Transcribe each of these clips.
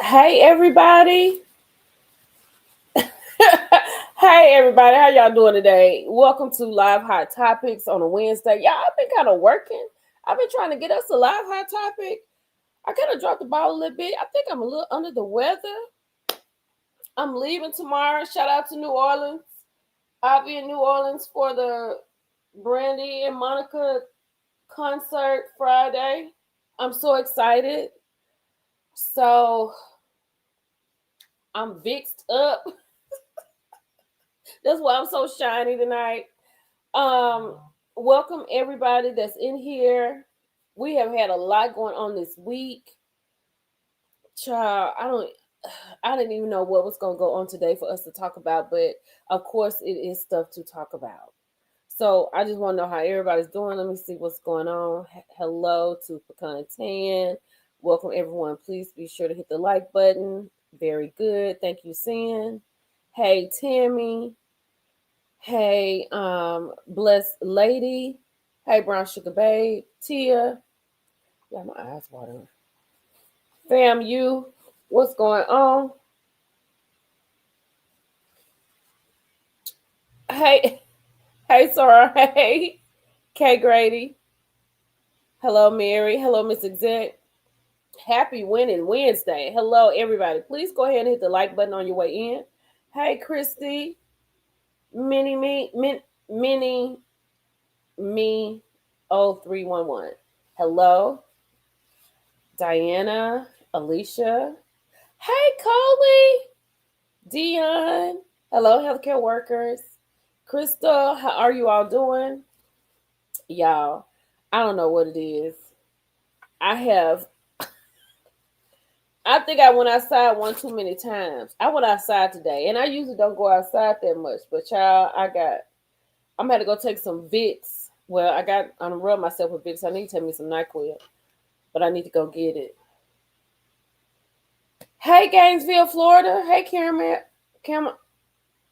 Hey everybody. Hey everybody, how y'all doing today? Welcome to Live Hot Topics on a Wednesday. Y'all, I've been kind of working. I've been trying to get us a live hot topic. I kind of dropped the ball a little bit. I think I'm a little under the weather. I'm leaving tomorrow. Shout out to New Orleans. I'll be in New Orleans for the Brandy and Monica concert Friday. I'm so excited. So I'm vixed up. That's why I'm so shiny tonight. Um, Welcome everybody that's in here. We have had a lot going on this week. Child, I didn't even know what was gonna go on today for us to talk about, but of course it is stuff to talk about. So I just want to know how everybody's doing. Let me see what's going on. Hello to Pecan Tan. Welcome everyone. Please be sure to hit the like button. Very good. Thank you, Sin. Hey Tammy. Hey, Blessed Lady. Hey, Brown Sugar Babe. Tia. Yeah, my eyes watering. Fam, you. What's going on? Hey, hey, Sarah. Hey, Kay Grady. Hello, Mary. Hello, Miss Exec. Happy Winning Wednesday. Hello, everybody. Please go ahead and hit the like button on your way in. Hey, Christy. Mini, me, 0311. Hello, Diana, Alicia. Hey, Coley, Dion. Hello, healthcare workers. Crystal, how are you all doing? Y'all, I don't know what it is. I have, I think I went outside one too many times. I went outside today, and I usually don't go outside that much, but y'all, I'm gonna to go take some Vicks. Well, I'm rub myself with Vicks. I need to take me some NyQuil, but I need to go get it. Hey, Gainesville, Florida. Hey, Camel,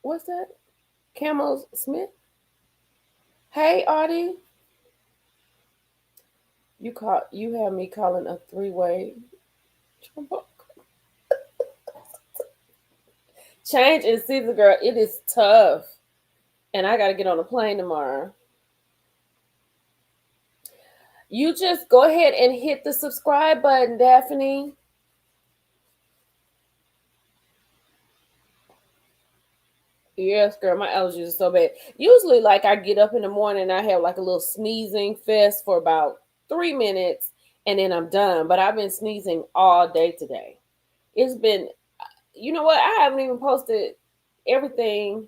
what's that? Camel Smith. Hey, Audie. You have me calling a three-way change in season, girl. It is tough, and I got to get on a plane tomorrow. You just go ahead and hit the subscribe button, Daphne. Yes, girl, my allergies are so bad. Usually, like I get up in the morning, and I have like a little sneezing fest for about 3 minutes, and then I'm done. But I've been sneezing all day today. It's been, you know what? I haven't even posted everything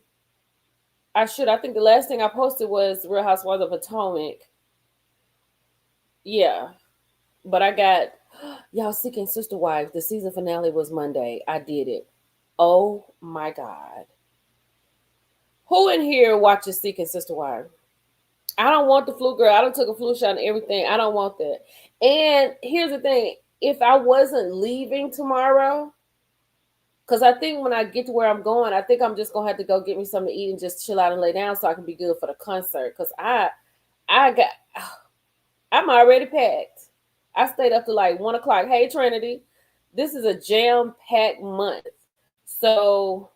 I should. I think the last thing I posted was Real Housewives of Potomac. Yeah, but I got y'all Seeking Sister Wives. The season finale was Monday. I did it. Oh my god! Who in here watches Seeking Sister Wives? I don't want the flu, girl. I don't took a flu shot and everything. I don't want that. And here's the thing: if I wasn't leaving tomorrow, because I think when I get to where I'm going, I think I'm just gonna have to go get me something to eat and just chill out and lay down so I can be good for the concert. Because I got I'm already packed. I stayed up to like 1 o'clock. Hey Trinity, this is a jam-packed month. So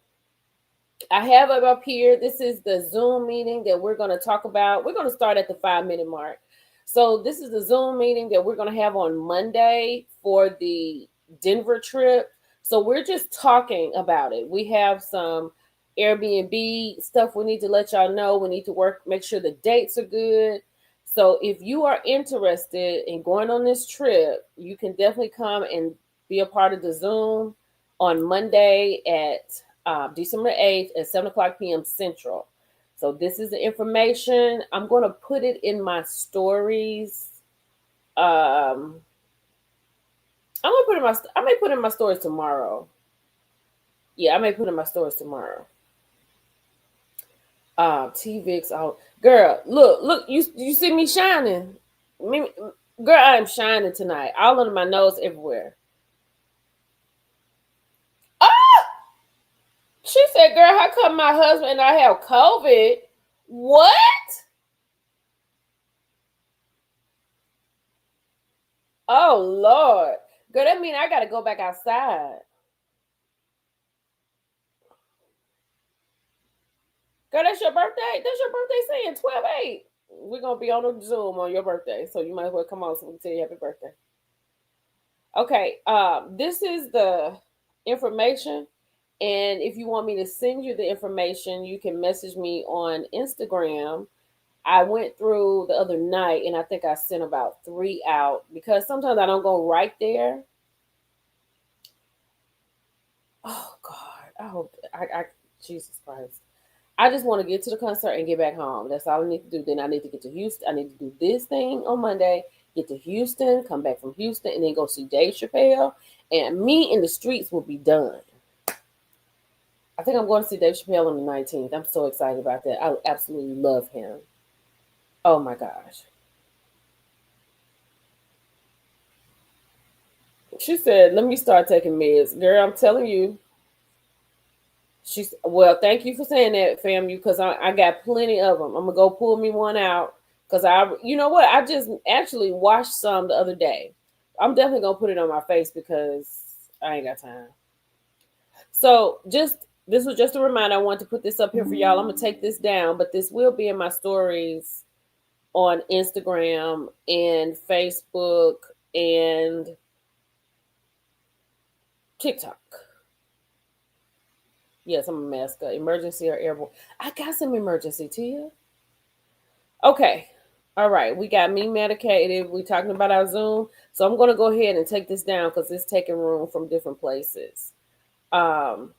I have it up here. This is the Zoom meeting that we're gonna talk about. We're gonna start at the 5 minute mark. So this is the Zoom meeting that we're gonna have on Monday for the Denver trip. So we're just talking about it. We have some Airbnb stuff we need to let y'all know. We need to make sure the dates are good. So if you are interested in going on this trip, you can definitely come and be a part of the Zoom on Monday at December 8th at 7 o'clock p.m. Central. So this is the information. I'm going to put it in my stories. Um, I may put in my stories tomorrow. Yeah, I may put in my stories tomorrow. TVix out. Girl, look, you see me shining. Me, girl, I am shining tonight. All under my nose everywhere. Ah! She said, girl, how come my husband and I have COVID? What? Oh Lord. Girl, that mean I gotta go back outside. Girl, that's your birthday? That's your birthday saying 12/8. We're gonna be on a Zoom on your birthday. So you might as well come on so we can tell you happy birthday. Okay, this is the information. And if you want me to send you the information, you can message me on Instagram. I went through the other night and I think I sent about 3 out because sometimes I don't go right there. Oh God, I hope I Jesus Christ. I just want to get to the concert and get back home. That's all I need to do. Then I need to get to Houston. I need to do this thing on Monday, get to Houston, come back from Houston, and then go see Dave Chappelle. And me in the streets will be done. I think I'm going to see Dave Chappelle on the 19th. I'm so excited about that. I absolutely love him. Oh my gosh. She said, let me start taking meds. Girl, I'm telling you. She's well, thank you for saying that, fam, you because I got plenty of them. I'm gonna go pull me one out because you know what? I just actually washed some the other day. I'm definitely gonna put it on my face because I ain't got time. So this was just a reminder. I want to put this up here for y'all. I'm gonna take this down, but this will be in my stories on Instagram and Facebook and TikTok. Yes, I'm a mask. Emergency or airborne. I got some emergency, Tia. Okay. All right. We got me medicated. We talking about our Zoom. So I'm gonna go ahead and take this down because it's taking room from different places. Um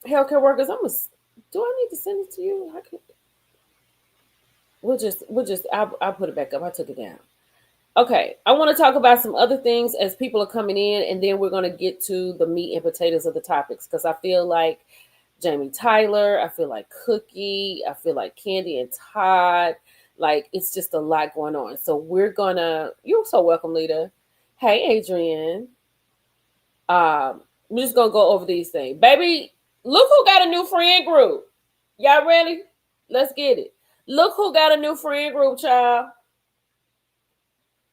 Healthcare workers, do I need to send it to you? I could we'll just I'll put it back up. I took it down. Okay. I want to talk about some other things as people are coming in, and then we're gonna get to the meat and potatoes of the topics because I feel like Jamie Tyler. I feel like Cookie. I feel like Candy and Todd. Like it's just a lot going on. So we're gonna. You're so welcome, Lita. Hey, Adrian. We're just gonna go over these things, baby. Look who got a new friend group. Y'all ready? Let's get it. Look who got a new friend group, child.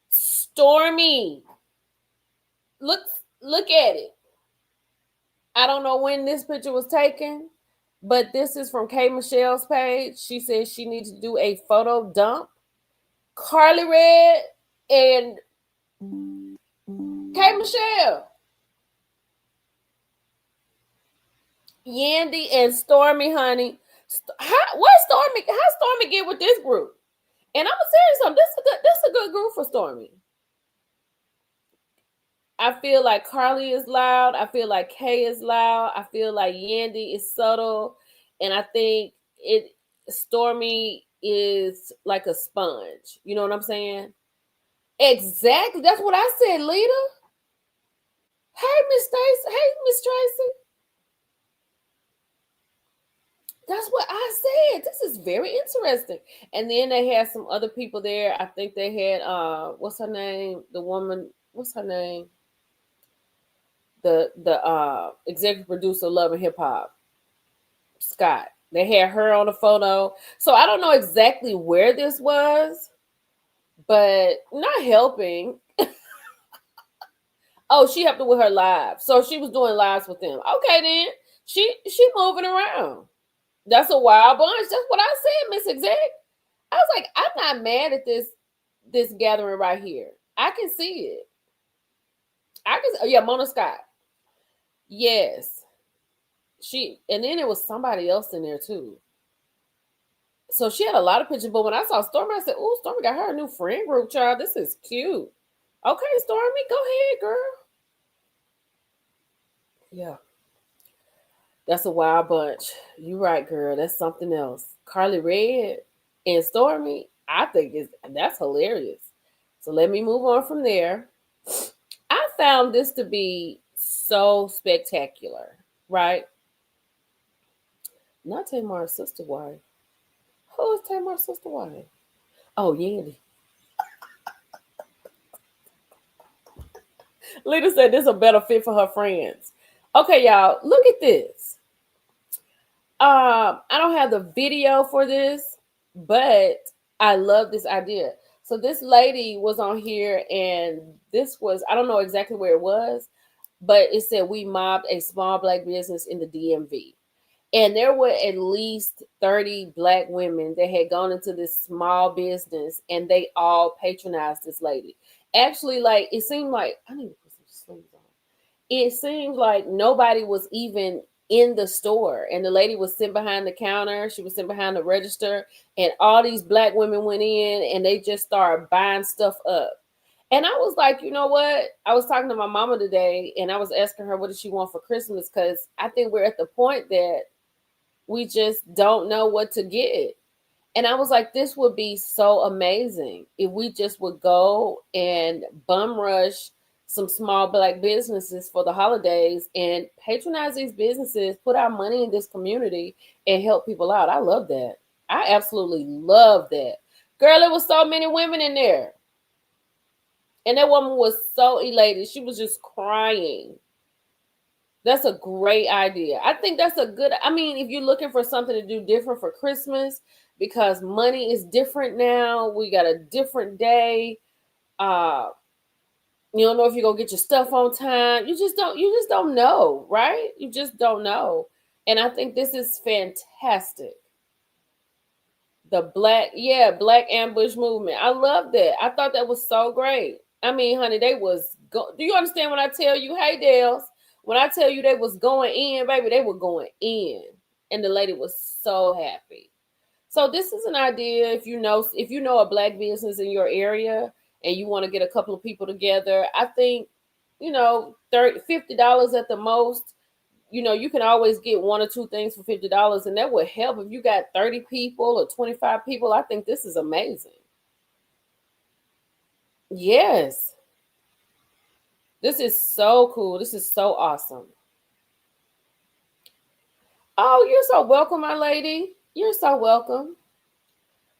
Stormy. Look, look at it. I don't know when this picture was taken, but this is from K Michelle's page. She says she needs to do a photo dump. Carly Red and K Michelle, Yandy and Stormy, honey. How Stormy get with this group? And I'm gonna tell you something. This a good group for Stormy. I feel like Carly is loud. I feel like Kay is loud. I feel like Yandy is subtle, and I think it Stormy is like a sponge. You know what I'm saying? Exactly. That's what I said, Lita. Hey, Miss Stacy. Hey, Miss Tracy. That's what I said. This is very interesting. And then they had some other people there. I think they had what's her name? The woman, what's her name? The executive producer of Love and Hip Hop, Scott. They had her on the photo. So I don't know exactly where this was, but not helping. Oh, she helped her with her live. So she was doing lives with them. Okay, then. She moving around. That's a wild bunch. That's what I said, Miss Exec. I was like, I'm not mad at this gathering right here. I can see it. Yeah, Mona Scott. Yes. And then there was somebody else in there too. So she had a lot of pictures, but when I saw Stormy, I said, "Oh, Stormy got her a new friend group, child. This is cute." Okay, Stormy, go ahead, girl. Yeah, that's a wild bunch. You right, girl. That's something else. Carly Red and Stormy, I think that's hilarious. So let me move on from there. I found this to be so spectacular, right? Not Tamar's sister wife. Who is Tamar's sister wife? Oh, Yandy. Lita said this is a better fit for her friends. Okay, y'all, look at this. I don't have the video for this, but I love this idea. So this lady was on here, and this was, I don't know exactly where it was, but it said we mobbed a small black business in the DMV. And there were at least 30 black women that had gone into this small business and they all patronized this lady. Actually, like it seemed like I need to put some sleeves on. It seemed like nobody was even in the store. And the lady was sitting behind the counter. She was sitting behind the register. And all these black women went in and they just started buying stuff up. And I was like, you know what? I was talking to my mama today and I was asking her what does she want for Christmas? Because I think we're at the point that we just don't know what to get. And I was like, this would be so amazing if we just would go and bum rush some small black businesses for the holidays and patronize these businesses, put our money in this community and help people out. I love that. I absolutely love that. Girl, there was so many women in there. And that woman was so elated. She was just crying. That's a great idea. I think that's a good, I mean, if you're looking for something to do different for Christmas, because money is different now, we got a different day. Uh, you don't know if you're gonna get your stuff on time. You just don't know, right? You just don't know. And I think this is fantastic. The black ambush movement. I love that. I thought that was so great. I mean, honey, do you understand when I tell you, hey Dales, when I tell you they was going in, baby, they were going in. And the lady was so happy. So this is an idea if you know a black business in your area and you want to get a couple of people together, I think, $50 at the most. You can always get one or two things for $50, and that would help if you got 30 people or 25 people. I think this is amazing. Yes, this is so cool. This is so awesome. Oh, you're so welcome, my lady. You're so welcome.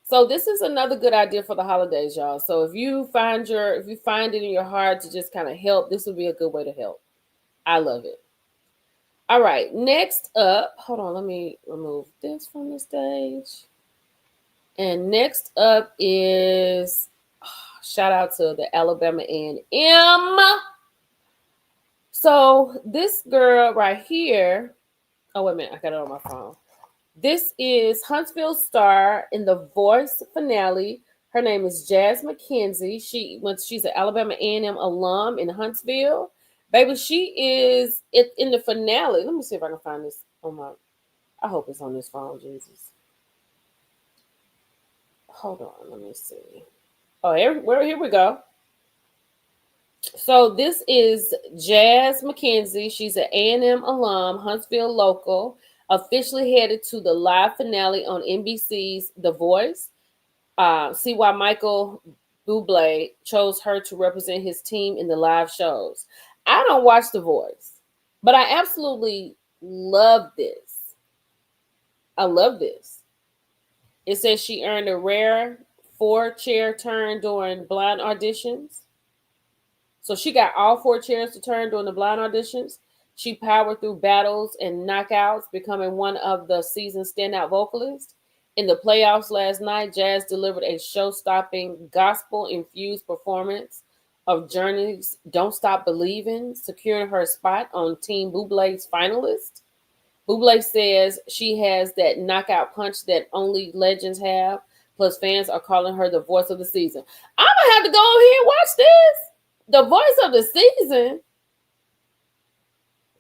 So this is another good idea for the holidays, y'all. So if you find it in your heart to just kind of help, this would be a good way to help. I love it. All right, next up, hold on, let me remove this from the stage. And next up is shout out to the Alabama A&M. So this girl right here, oh wait a minute, I got it on my phone. This is Huntsville star in the Voice finale. Her name is Jazz McKenzie. She's an Alabama A&M alum in Huntsville. Baby, she is in the finale. Let me see if I can find this on my. I hope it's on this phone, Jesus. Hold on, let me see. Oh, here we go. So this is Jazz McKenzie. She's an A&M alum, Huntsville local, officially headed to the live finale on NBC's The Voice. See why Michael Bublé chose her to represent his team in the live shows. I don't watch The Voice, but I absolutely love this. I love this. It says she earned a rare four-chair turn during blind auditions. So she got all four chairs to turn during the blind auditions. She powered through battles and knockouts, becoming one of the season's standout vocalists. In the playoffs last night, Jazz delivered a show-stopping, gospel-infused performance of Journey's "Don't Stop Believing," securing her spot on Team Bublé's finalist. Bublé says she has that knockout punch that only legends have. Plus, fans are calling her the voice of the season. I'm gonna have to go over here and watch this. The voice of the season.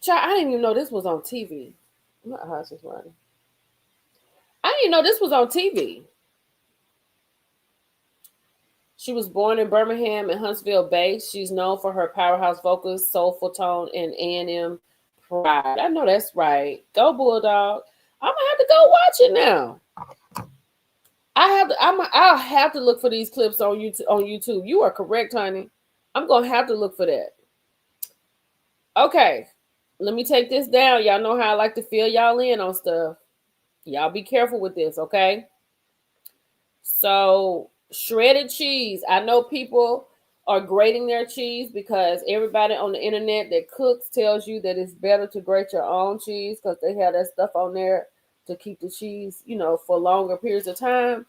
Child, I didn't even know this was on TV. My house is running. I didn't even know this was on TV. She was born in Birmingham and Huntsville based. She's known for her powerhouse vocals, soulful tone, and A&M pride. I know that's right. Go Bulldog. I'm gonna have to go watch it now. I'll have to look for these clips on YouTube. You are correct, honey. I'm gonna have to look for that. Okay. Let me take this down. Y'all know how I like to fill y'all in on stuff. Y'all be careful with this, okay? So, shredded cheese. I know people are grating their cheese because everybody on the internet that cooks tells you that it's better to grate your own cheese because they have that stuff on there to keep the cheese, for longer periods of time.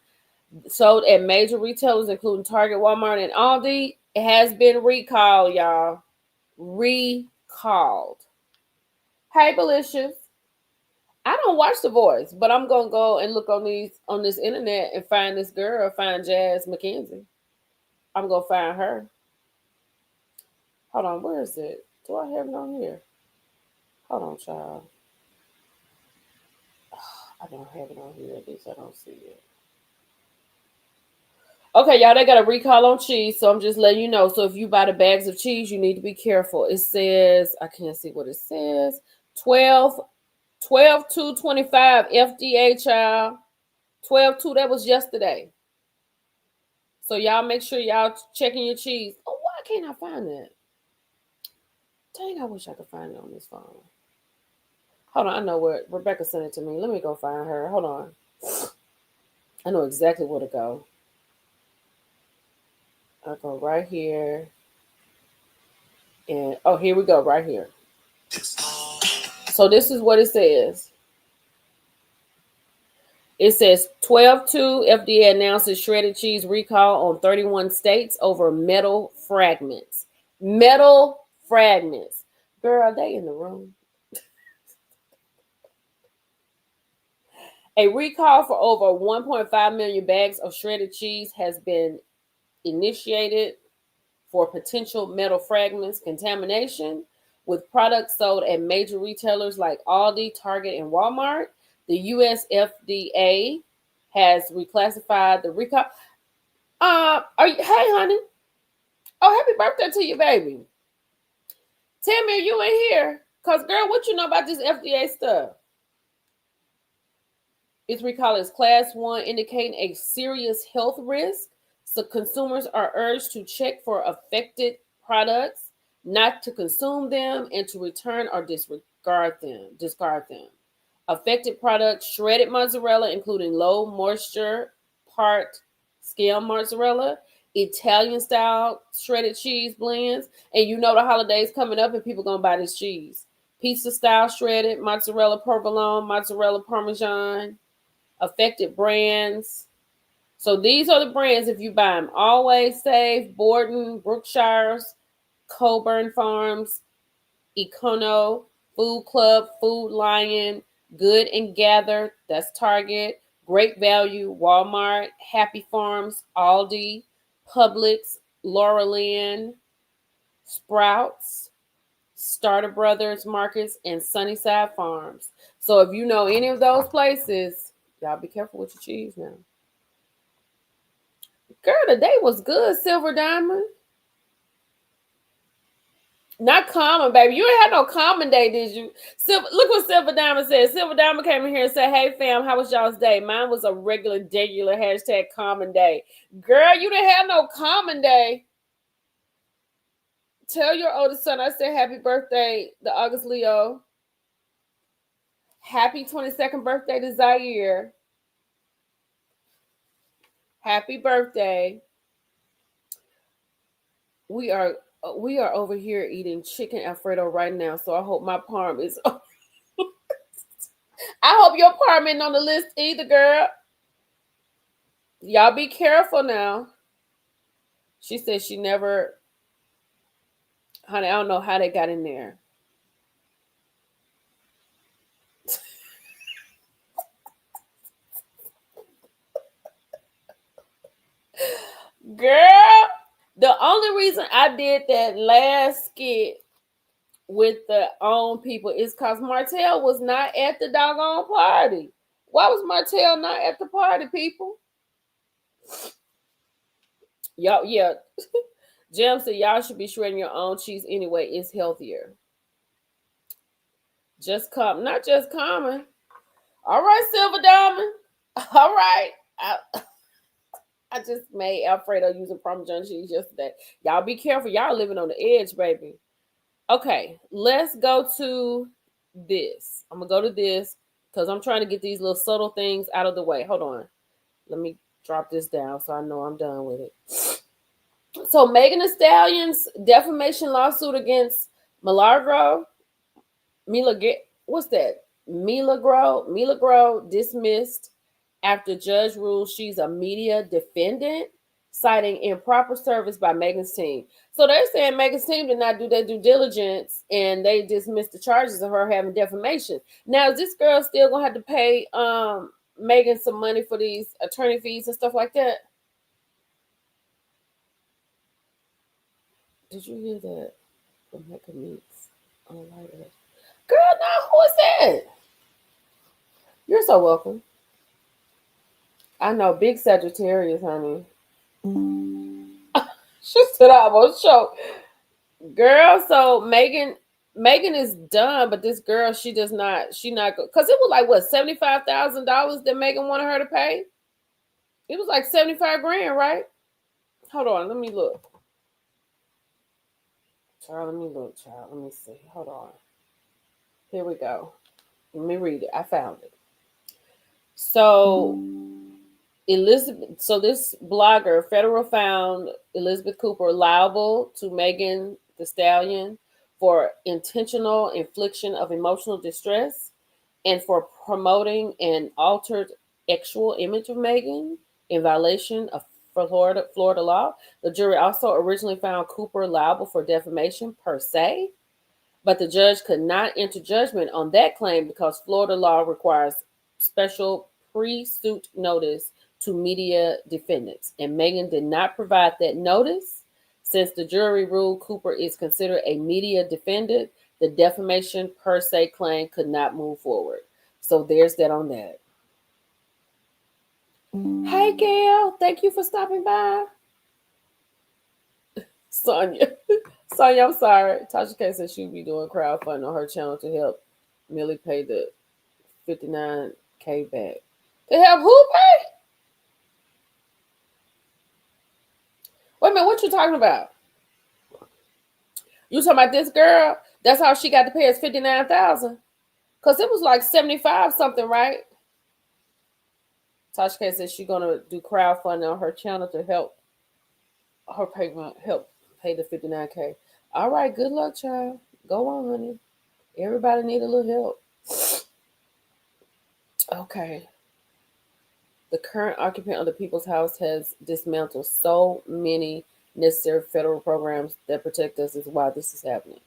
Sold at major retailers, including Target, Walmart, and Aldi. It has been recalled, y'all. Recalled. Hey, Belicious. I don't watch The Voice, but I'm gonna go and look on this internet and find this girl, find Jazz McKenzie. I'm gonna find her. Hold on, where is it? Do I have it on here? Hold on, child. I don't have it on here. At least I don't see it. Okay, y'all, they got a recall on cheese, so I'm just letting you know. So if you buy the bags of cheese, you need to be careful. It says, I can't see what it says. 12, 12/2/25 FDA, child. 12/2, that was yesterday. So y'all make sure y'all checking your cheese. Oh, why can't I find that? Dang, I wish I could find it on this phone. Hold on, I know where Rebecca sent it to me. Let me go find her. Hold on. I know exactly where to go. I'll go right here. And oh, here we go, right here. So this is what it says. It says 12/2 FDA announces shredded cheese recall on 31 states over metal fragments. Metal fragments. Girl, are they in the room? A recall for over 1.5 million bags of shredded cheese has been initiated for potential metal fragments contamination with products sold at major retailers like Aldi, Target, and Walmart. The US FDA has reclassified the recall. Hey, honey. Oh, happy birthday to you, baby. Tell me, are you in here? Because, girl, what you know about this FDA stuff? Its recall is class 1, indicating a serious health risk. So consumers are urged to check for affected products, not to consume them, and to return or discard them. Affected products: shredded mozzarella, including low moisture part scale mozzarella, Italian style shredded cheese blends, and you know the holidays coming up and people gonna buy this cheese. Pizza style shredded mozzarella provolone, mozzarella parmesan. Affected brands. So these are the brands if you buy them: Always Safe, Borden, Brookshire's, Coburn Farms, Econo, Food Club, Food Lion, Good and Gather, that's Target, Great Value, Walmart, Happy Farms, Aldi, Publix, Laurelyn, Sprouts, Starter Brothers Markets, and Sunnyside Farms. So if you know any of those places, y'all be careful with your cheese now. Girl, the day was good, Silver Diamond. Not common, baby. You ain't had no common day, did you? Look what Silver Diamond said. Silver Diamond came in here and said, "Hey, fam, how was y'all's day? Mine was a regular hashtag common day." Girl, you didn't have no common day. Tell your oldest son I said happy birthday to August Leo. Happy 22nd birthday to Zaire. Happy birthday. We are over here eating chicken Alfredo right now, so I hope my parm is I hope your parm ain't on the list either, girl. Y'all be careful now. She said she never, honey, I don't know how they got in there. Girl, the only reason I did that last skit with the own people is because Martell was not at the doggone party. Why was Martell not at the party, people? Y'all, yeah. Jam said y'all should be shredding your own cheese anyway. It's healthier. Not just common. All right, Silver Diamond. All right. I just made Alfredo using Parmesan cheese yesterday. Y'all be careful. Y'all living on the edge, baby. Okay, let's go to this. I'm going to go to this because I'm trying to get these little subtle things out of the way. Hold on. Let me drop this down so I know I'm done with it. So Megan Thee Stallion's defamation lawsuit against Milagro, what's that? Milagro dismissed after judge rules she's a media defendant, citing improper service by Megan's team. So they're saying Megan's team did not do their due diligence and they dismissed the charges of her having defamation. Now, is this girl still gonna have to pay Megan some money for these attorney fees and stuff like that? Did you hear that? Rebecca meets online. Girl, no, who is that? You're so welcome. I know, big Sagittarius, honey. She said I almost choked. Girl, so Megan is done, but this girl, she not because it was like what, $75,000 that Megan wanted her to pay. It was like 75 grand, right? Hold on, let me look. Child, let me see. Hold on. Here we go. Let me read it. I found it. So this blogger, Federal, found Elizabeth Cooper liable to Megan Thee Stallion for intentional infliction of emotional distress and for promoting an altered sexual image of Megan in violation of Florida law. The jury also originally found Cooper liable for defamation per se, but the judge could not enter judgment on that claim because Florida law requires special pre-suit notice to media defendants, and Megan did not provide that notice. Since the jury ruled Cooper is considered a media defendant, the defamation per se claim could not move forward. So there's that on that. Hey, Gail, thank you for stopping by. Sonia, I'm sorry. Tasha K said she'd be doing crowdfunding on her channel to help Millie pay the $59K back. To help who pay? Wait a minute, what you talking about? You talking about this girl? That's how she got to pay us $59,000. Cause it was like 75 something, right? Tasha K said she's gonna do crowdfunding on her channel to help her pay the $59K. All right, good luck, child. Go on, honey. Everybody need a little help. Okay. The current occupant of the People's House has dismantled so many necessary federal programs that protect us, is why this is happening.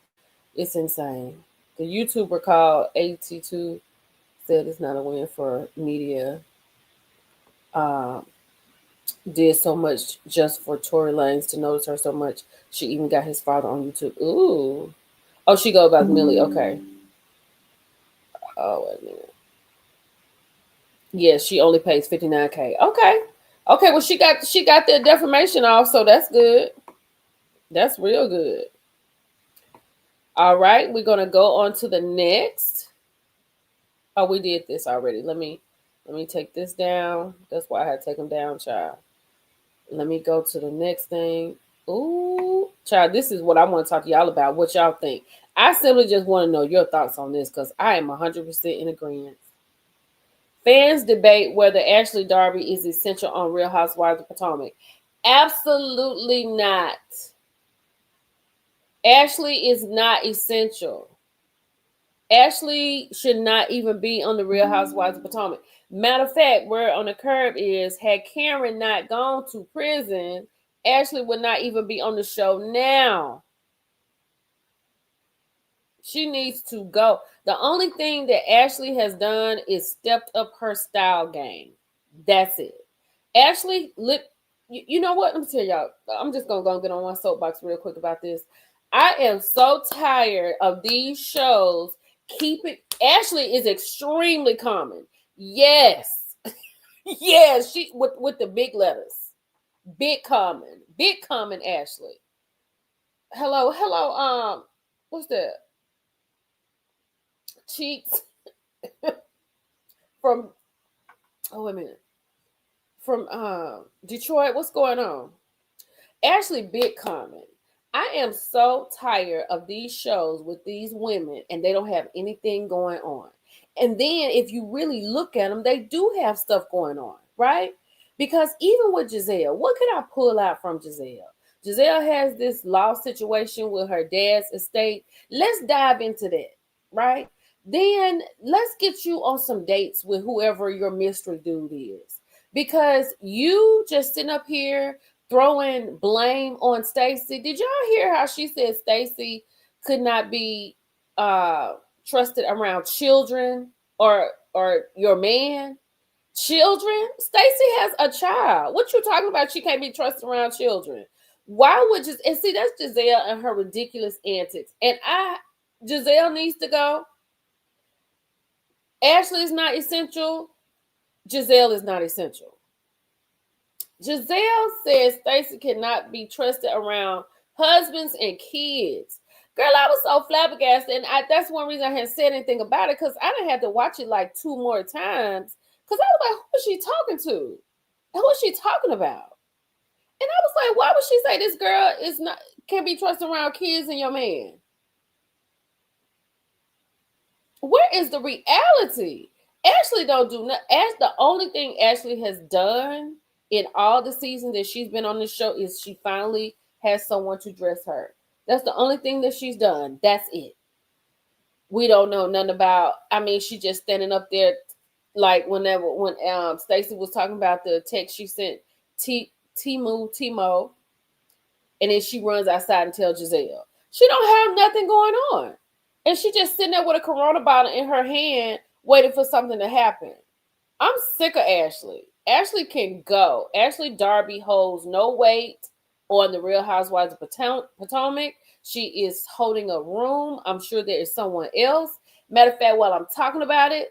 It's insane. The YouTuber called AT2 said it's not a win for media. Did so much just for Tory Lanez to notice her so much. She even got his father on YouTube. Ooh. Oh, she go about Millie. Okay. Oh, wait a minute. Yeah, she only pays $59K. Okay. Okay, well she got the defamation off, so that's good. That's real good. All right, we're gonna go on to the next. Oh, we did this already. Let me take this down. That's why I had to take them down, child. Let me go to the next thing. Ooh, child, this is what I want to talk to y'all about. What y'all think? I simply just want to know your thoughts on this because I am 100% in agreement. Fans debate whether Ashley Darby is essential on Real Housewives of Potomac. Absolutely not. Ashley is not essential. Ashley should not even be on the Real Housewives of Potomac. Matter of fact, where on the curb is, had Karen not gone to prison, Ashley would not even be on the show now. She needs to go. The only thing that Ashley has done is stepped up her style game. That's it. Ashley, you know what? Let me tell y'all. I'm just going to get on my soapbox real quick about this. I am so tired of these shows. Ashley is extremely common. Yes. Yes, she with the big letters. Big common Ashley. Hello, what's that? Cheeks from wait a minute. From Detroit, what's going on? Ashley Big Common. I am so tired of these shows with these women and they don't have anything going on. And then if you really look at them, they do have stuff going on, right? Because even with Giselle, what could I pull out from Giselle? Giselle has this law situation with her dad's estate. Let's dive into that, right? Then let's get you on some dates with whoever your mystery dude is. Because you just sitting up here throwing blame on Stacey. Did y'all hear how she said Stacey could not be trusted around children or your man? Children? Stacey has a child. What you talking about? She can't be trusted around children. Why would just and see that's Giselle and her ridiculous antics. And Giselle needs to go. Ashley is not essential. Giselle is not essential. Giselle says Stacey cannot be trusted around husbands and kids. Girl, I was so flabbergasted, and that's one reason I hadn't said anything about it, because I done had to watch it like 2 more times, because I was like, who is she talking to? Who is she talking about? And I was like, why would she say this girl is not can be trusted around kids and your man? Where is the reality? Ashley don't do nothing. The only thing Ashley has done in all the seasons that she's been on the show is she finally has someone to dress her. That's the only thing that she's done. That's it. We don't know nothing about. I mean, she just standing up there, like when Stacey was talking about the text she sent Timo, and then she runs outside and tells Giselle she don't have nothing going on, and she just sitting there with a Corona bottle in her hand, waiting for something to happen. I'm sick of Ashley. Ashley can go. Ashley Darby holds no weight on the Real Housewives of Potomac. She is holding a room. I'm sure there is someone else. Matter of fact, while I'm talking about it,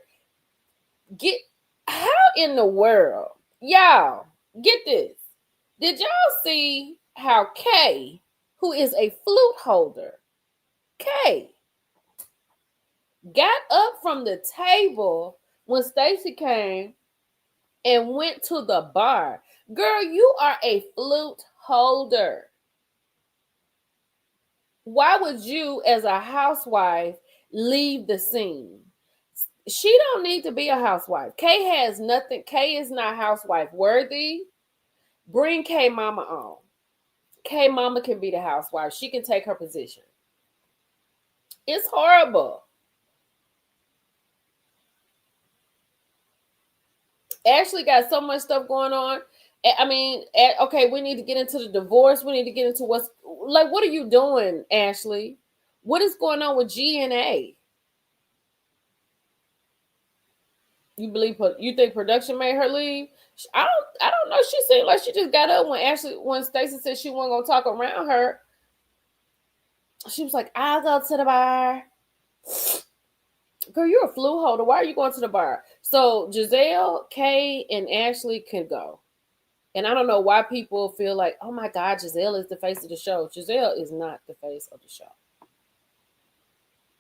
how in the world, y'all, get this. Did y'all see how Kay, who is a flute holder, Kay, got up from the table when Stacey came and went to the bar? Girl, you are a flute holder. Why would you, as a housewife, leave the scene? She don't need to be a housewife. Kay has nothing. Kay is not housewife worthy. Bring Kay Mama on. Kay Mama can be the housewife. She can take her position. It's horrible. Ashley got so much stuff going on. I mean, okay, we need to get into the divorce. We need to get into what are you doing, Ashley? What is going on with GNA? You think production made her leave? I don't know. She seemed like she just got up when Stacey said she wasn't gonna talk around her. She was like, I'll go to the bar. Girl, you're a flu holder. Why are you going to the bar? So Giselle, Kay, and Ashley can go. And I don't know why people feel like, oh my God, Giselle is the face of the show. Giselle is not the face of the show.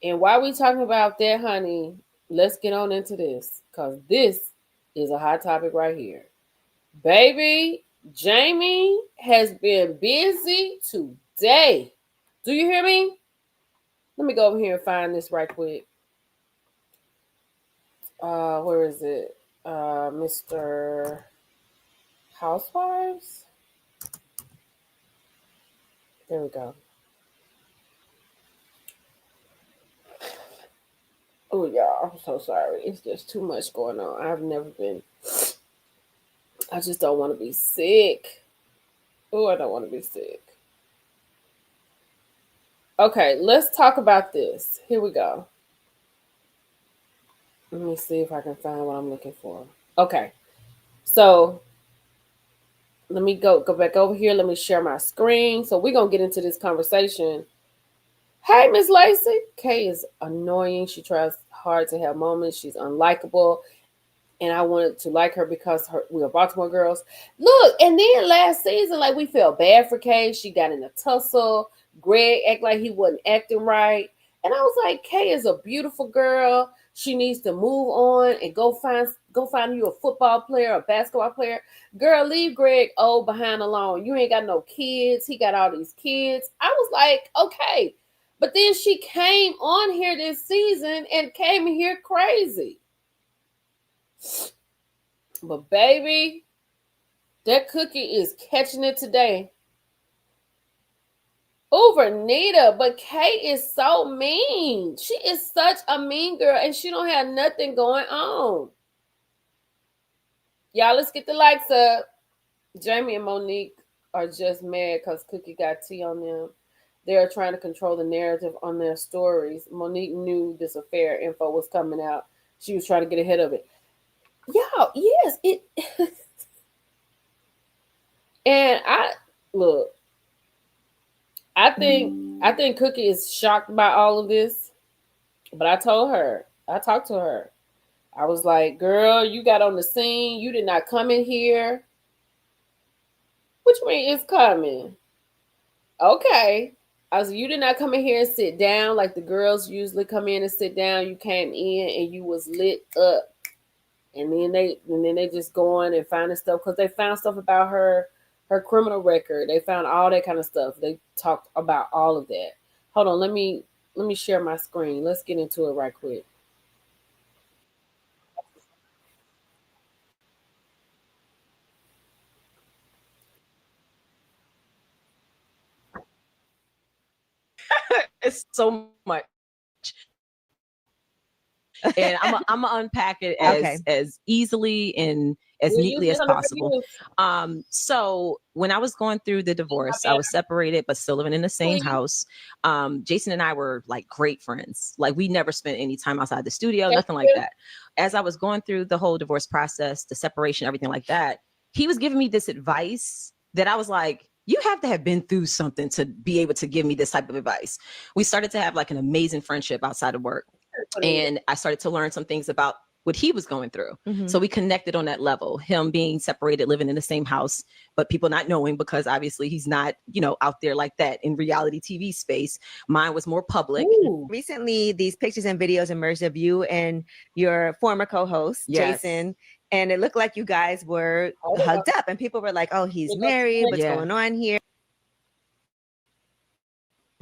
And while we talking about that, honey, let's get on into this, because this is a hot topic right here. Baby, Jamie has been busy today. Do you hear me? Let me go over here and find this right quick. Where is it? Mr. Housewives? There we go. Oh, y'all, I'm so sorry. It's just too much going on. I just don't want to be sick. Oh, I don't want to be sick. Okay, let's talk about this. Here we go. Let me see if I can find what I'm looking for. Okay, so let me go back over here. Let me share my screen. So we're going to get into this conversation. Hey, Miss Lacey. Kay is annoying. She tries hard to have moments. She's unlikable. And I wanted to like her because we are Baltimore girls. Look, and then last season, like, we felt bad for Kay. She got in a tussle. Greg acted like he wasn't acting right. And I was like, Kay is a beautiful girl. She needs to move on and go find you a football player, a basketball player. Girl, leave Greg old behind alone. You ain't got no kids. He got all these kids. I was like, okay. But then she came on here this season and came here crazy. But baby, that cookie is catching it today. Over Nita, but Kay is so mean. She is such a mean girl, and she don't have nothing going on. Y'all, let's get the likes up. Jamie and Monique are just mad because Cookie got tea on them. They are trying to control the narrative on their stories. Monique knew this affair info was coming out. She was trying to get ahead of it. Yeah, yes, it. And I look. I think Cookie is shocked by all of this. But I told her, I talked to her. I was like, "Girl, you got on the scene. You did not come in here. What you mean it's coming? Okay." I was, you did not come in here and sit down like the girls usually come in and sit down. You came in and you was lit up, and then they just going and finding stuff because they found stuff about her criminal record. They found all that kind of stuff. They talked about all of that. Hold on, let me share my screen. Let's get into it right quick. It's so much. And I'm gonna unpack it Okay. as easily and as We'll neatly use as it on the possible. reviews. So when I was going through the divorce, I was separated but still living in the same Please. house. Jason and I were like great friends. Like we never spent any time outside the studio, Thank nothing like you. that. As I was going through the whole divorce process, the separation, everything like that, he was giving me this advice that I was like, you have to have been through something to be able to give me this type of advice. We started to have like an amazing friendship outside of work. And I started to learn some things about what he was going through. So we connected on that level, him being separated, living in the same house, but people not knowing because obviously he's not, out there like that in reality TV space. Mine was more public. Ooh. Recently, these pictures and videos emerged of you and your former co-host, Yes. Jason. And it looked like you guys were Hold on. hugged up, and people were like, oh, he's Look up married. What's Yeah. going on here?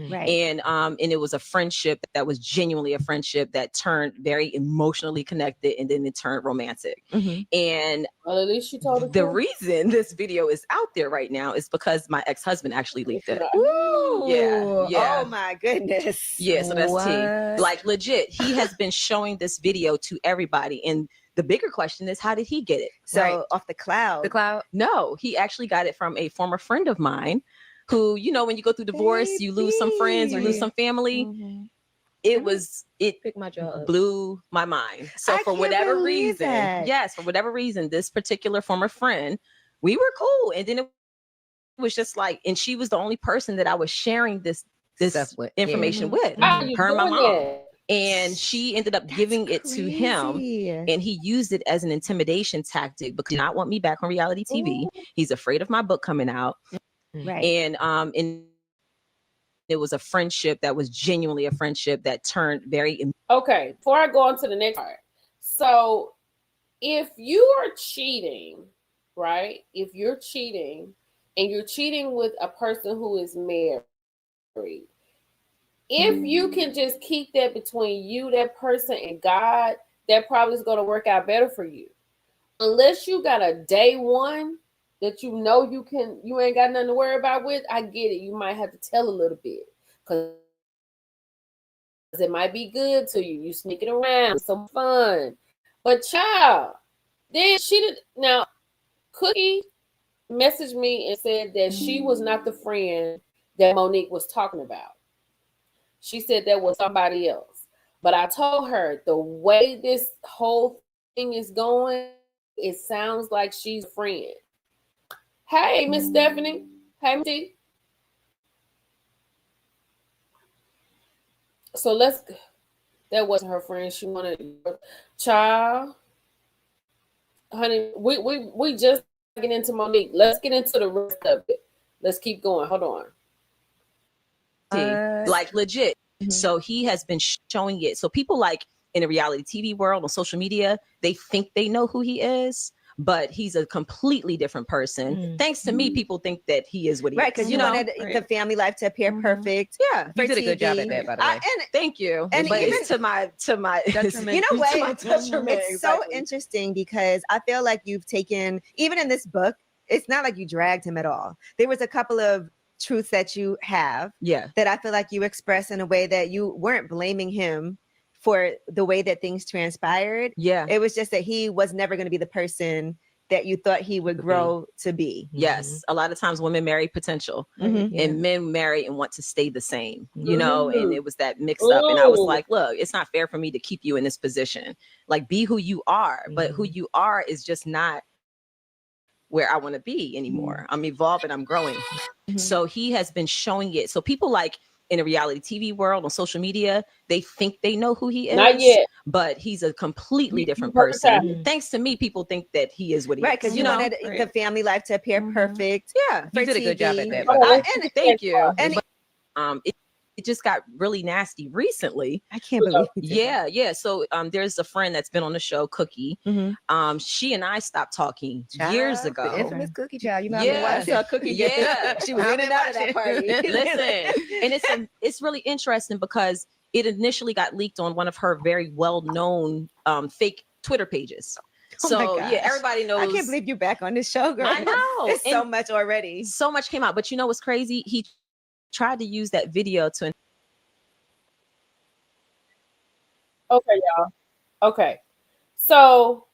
Right. And it was a friendship that was genuinely a friendship that turned very emotionally connected, and then it turned romantic. And Well, at least she told the reason this video is out there right now is because my ex-husband actually leaked it. Ooh. Yeah. Oh my goodness. Yeah, so that's tea. What? Like legit, he has been showing this video to everybody. And the bigger question is, how did he get it? So Right. off the cloud. The cloud. No, he actually got it from a former friend of mine who, when you go through divorce, you lose some friends, you lose Baby. some family. It Pick my jaw up. blew my mind. So I for can't whatever believe reason, that. for whatever reason, this particular former friend, we were cool. And then it was just like, and she was the only person that I was sharing this Stuff with, yeah. information with, How you her and my doing mom. that? And she ended up giving it to him, Crazy. and he used it as an intimidation tactic because he did not want me back on reality TV. Ooh. He's afraid of my book coming out. Right. And it was a friendship that was genuinely a friendship that turned very Okay, before I go on to the next part. So if you are cheating, right? If you're cheating and you're cheating with a person who is married, if you can just keep that between you, that person, and God, that probably is going to work out better for you. Unless you got a day one that you ain't got nothing to worry about with, I get it. You might have to tell a little bit because it might be good to you. You sneaking around, some fun. But child, then she did. Now, Cookie messaged me and said that she was not the friend that Monique was talking about. She said that was somebody else. But I told her the way this whole thing is going, it sounds like she's a friend. Hey, Miss Stephanie. Hey, Miss T. So that wasn't her friend. She wanted child. Honey, we just get into Monique. Let's get into the rest of it. Let's keep going. Hold on. like legit. So he has been showing it. So people like in the reality TV world on social media, they think they know who he is, but he's a completely different person. Thanks to me, people think that he is what he Right, is. because you wanted the family life to appear perfect. Yeah, You for did a good job at TV. that, by the way. And thank you. and But even- it's to my Detriment. you know what? to my detriment, It's so exactly. interesting because I feel like you've taken, even in this book, it's not like you dragged him at all. There was a couple of truths that you have Yeah. that I feel like you expressed in a way that you weren't blaming him for the way that things transpired. Yeah. It was just that he was never going to be the person that you thought he would grow to be. Yes, a lot of times women marry potential, Mhm. and men marry and want to stay the same, you know, and it was that mix up. Ooh. And I was like, look, it's not fair for me to keep you in this position. Like, be who you are, but who you are is just not where I want to be anymore. I'm evolving, I'm growing. So he has been showing it. So people like in a reality TV world on social media, they think they know who he is. Not yet. But he's a completely different Perfect person. timing. Thanks to me, people think that he is what he Right, is. because you know? wanted the family life to appear perfect. Yeah. For You did a good job at TV. that. Oh, by the way. let's and get Thank that you. part. And It just got really nasty recently. I can't believe he did Yeah. So there's a friend that's been on the show, Cookie. that. Mhm. She and I stopped talking Child, years the ago. infamous Cookie Child. You know, Yeah. I saw Cookie. Yeah. She was I've in been and out of that watching. party. Listen, and it's really interesting because it initially got leaked on one of her very well-known fake Twitter pages. Oh my So yeah, gosh. everybody knows. I can't believe you're back on this show, girl. I know. It's so And much already. so much came out, but you know what's crazy? He tried to use that video to. Okay, y'all. Okay. So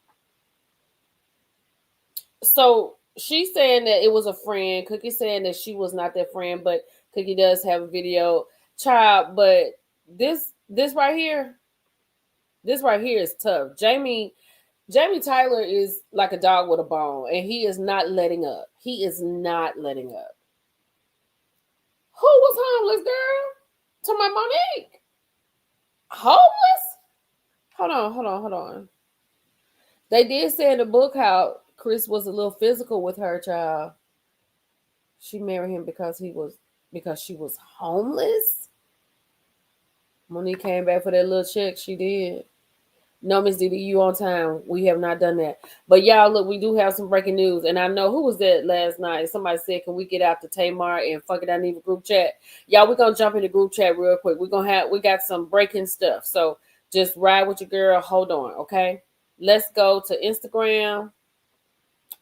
she's saying that it was a friend. Cookie saying that she was not that friend, but Cookie does have a video. Child, but this right here, this right here is tough. Jamie Tyler is like a dog with a bone, and he is not letting up. He is not letting up. Who was homeless, girl? To my Monique. Homeless? Hold on. They did say in the book how Chris was a little physical with her, child. She married him because she was homeless. Monique came back for that little check. She did. No, Miss Didi, you on time. We have not done that. But y'all, look, we do have some breaking news. And I know who was that last night. Somebody said, can we get out to Tamar and fuck it, I need a group chat. Y'all, we're gonna jump in the group chat real quick. We got some breaking stuff. So just ride with your girl. Hold on, okay? Let's go to Instagram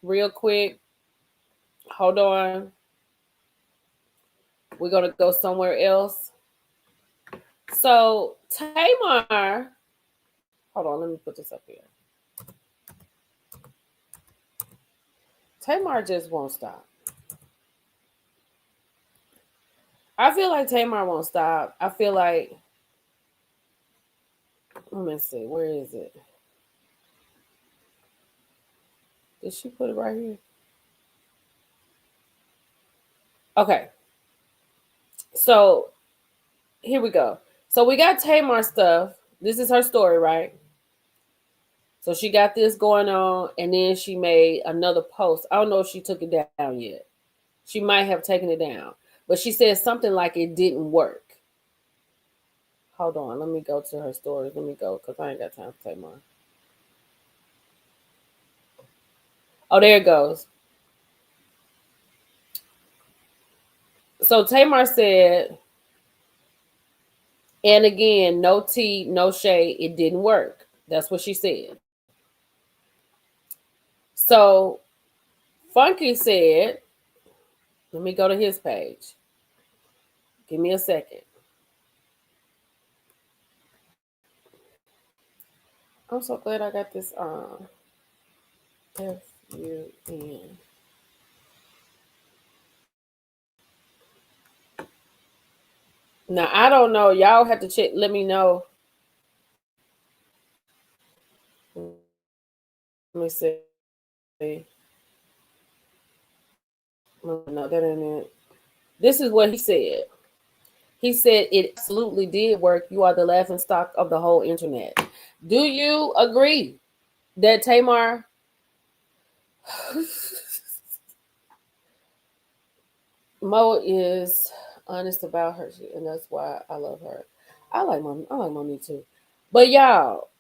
real quick. Hold on. We're gonna go somewhere else. So Tamar, hold on, let me put this up here. Tamar just won't stop. I feel like Tamar won't stop. I feel like, let me see, where is it? Did she put it right here? Okay. So here we go. So we got Tamar stuff. This is her story, right? So she got this going on, and then she made another post. I don't know if she took it down yet. She might have taken it down, but she said something like it didn't work. Hold on, let me go to her story. Let me go, because I ain't got time for Tamar. Oh, there it goes. So Tamar said, and again, no tea, no shade, it didn't work. That's what she said. So Funky said, let me go to his page. Give me a second. I'm so glad I got this FUN. Now I don't know. Y'all have to check. Let me know. Let me see. No, that ain't it. This is what he said. He said it absolutely did work. You are the laughing stock of the whole internet. Do you agree that Tamar? Mo is honest about her shit, and that's why I love her. I like Monique too. But y'all,